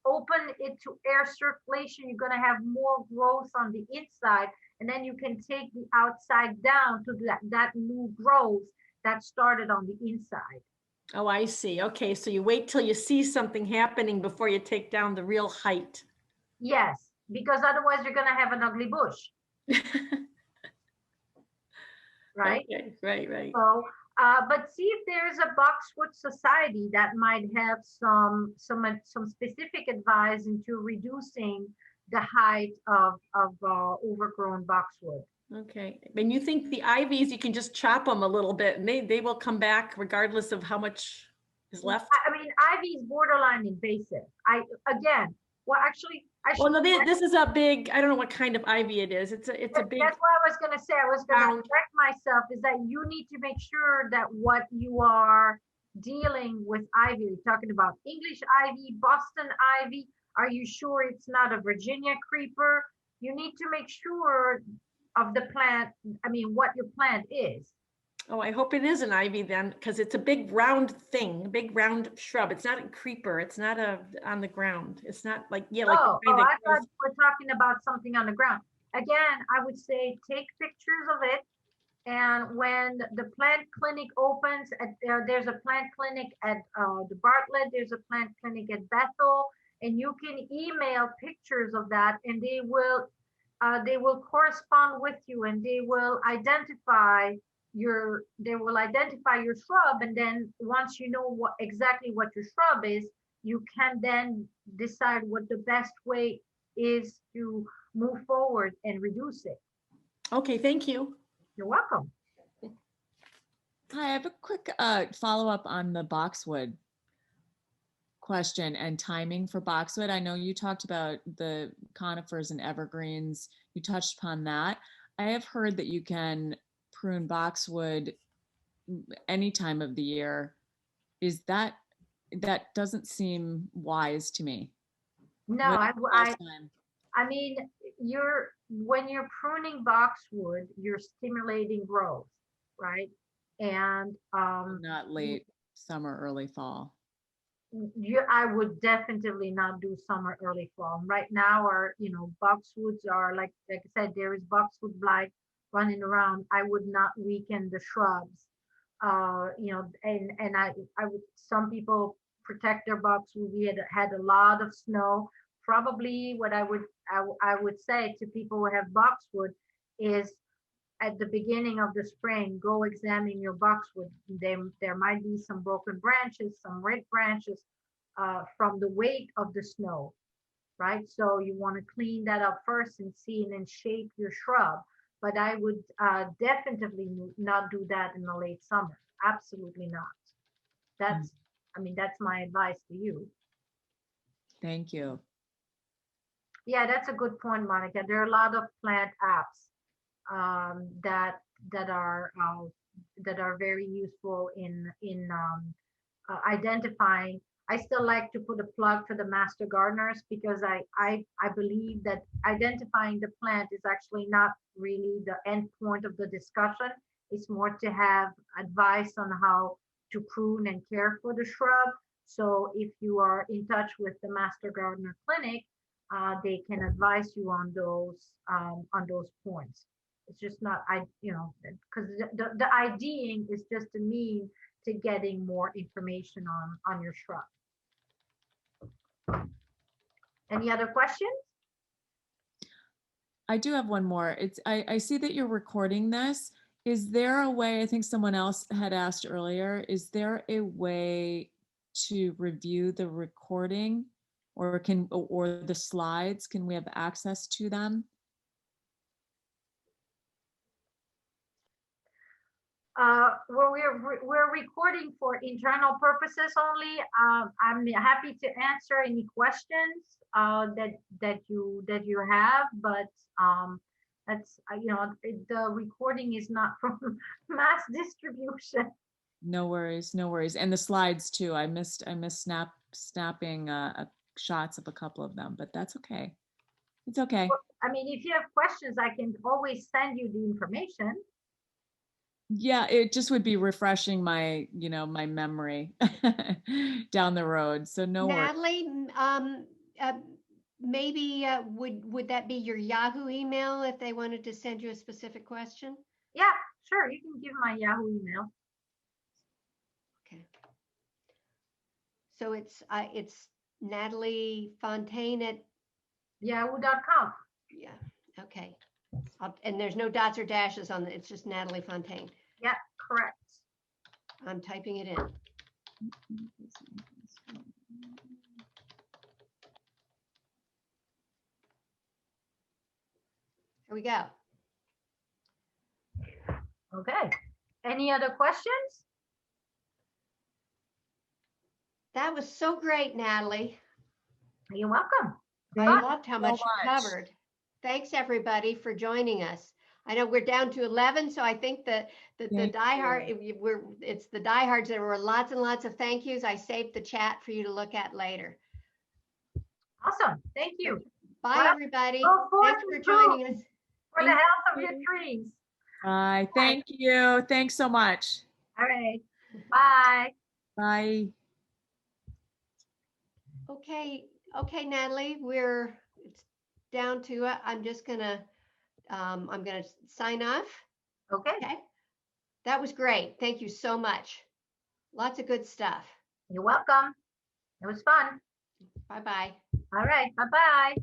S1: open it to air circulation. You're going to have more growth on the inside, and then you can take the outside down to that new growth that started on the inside.
S4: Oh, I see. Okay, so you wait till you see something happening before you take down the real height.
S1: Yes, because otherwise you're going to have an ugly bush. Right?
S4: Okay, right.
S1: So, but see if there's a boxwood society that might have some specific advice into reducing the height of overgrown boxwood.
S4: Okay, and you think the ivies, you can just chop them a little bit and they will come back regardless of how much is left?
S1: I mean, ivy is borderline invasive.
S4: This is a big, I don't know what kind of ivy it is. It's a big.
S1: That's what I was going to say. I was going to correct myself, is that you need to make sure that what you are dealing with ivy, you're talking about English ivy, Boston ivy. Are you sure it's not a Virginia creeper? You need to make sure of the plant, what your plant is.
S4: Oh, I hope it is an ivy then, because it's a big round thing, big round shrub. It's not a creeper. It's not on the ground. It's not like,
S1: I thought we're talking about something on the ground. Again, I would say take pictures of it. And when the plant clinic opens, there's a plant clinic at the Bartlett, there's a plant clinic at Bethel, and you can email pictures of that, and they will correspond with you, and they will identify your shrub. And then once you know exactly what your shrub is, you can then decide what the best way is to move forward and reduce it.
S4: Okay, thank you.
S1: You're welcome.
S5: Hi, I have a quick follow-up on the boxwood question and timing for boxwood. I know you talked about the conifers and evergreens. You touched upon that. I have heard that you can prune boxwood any time of the year. Is that doesn't seem wise to me?
S1: No,
S5: What's the best time?
S1: I mean, when you're pruning boxwood, you're stimulating growth, right? And
S5: Not late summer, early fall.
S1: I would definitely not do summer, early fall. Right now, boxwoods are like I said, there is boxwood blight running around. I would not weaken the shrubs. And I would. Some people protect their boxwood. We had a lot of snow. Probably what I would say to people who have boxwood is at the beginning of the spring, go examine your boxwood. There might be some broken branches, some red branches from the weight of the snow, right? So you want to clean that up first and see and then shape your shrub. But I would definitely not do that in the late summer. Absolutely not. That's my advice to you.
S5: Thank you.
S1: Yeah, that's a good point, Monica. There are a lot of plant apps that are very useful in identifying. I still like to put a plug for the master gardeners because I believe that identifying the plant is actually not really the end point of the discussion. It's more to have advice on how to prune and care for the shrub. So if you are in touch with the master gardener clinic, they can advise you on those points. It's just not because the IDing is just a mean to getting more information on your shrub. Any other questions?
S5: I do have one more. I see that you're recording this. Is there a way, I think someone else had asked earlier, is there a way to review the recording or the slides? Can we have access to them?
S1: We're recording for internal purposes only. I'm happy to answer any questions that you have, but that's the recording is not from mass distribution.
S5: No worries, no worries. And the slides too. I missed snapping shots of a couple of them, but that's okay. It's okay.
S1: Well, I mean, if you have questions, I can always send you the information.
S5: Yeah, it just would be refreshing my memory down the road. So no worries.
S2: Natalie, maybe would that be your Yahoo email if they wanted to send you a specific question?
S1: Yeah, sure. You can give my Yahoo email.
S2: Okay. So it's Natalie Fontaine at
S1: yahoo.com.
S2: Yeah. Okay. And there's no dots or dashes on it. It's just Natalie Fontaine.
S1: Yeah, correct.
S2: I'm typing it in. Here we go.
S1: Okay. Any other questions?
S2: That was so great, Natalie.
S1: You're welcome.
S2: I loved how much you covered. Thanks everybody for joining us. I know we're down to 11, so I think the diehard it's the diehards. There were lots and lots of thank yous. I saved the chat for you to look at later.
S1: Awesome. Thank you.
S2: Bye everybody. Thanks for joining us.
S1: For the health of your trees.
S5: Bye. Thank you. Thanks so much.
S1: All right. Bye.
S5: Bye.
S2: Okay, Natalie, it's down to I'm just gonna sign off.
S1: Okay.
S2: That was great. Thank you so much. Lots of good stuff.
S1: You're welcome. It was fun.
S2: Bye-bye.
S1: All right. Bye-bye.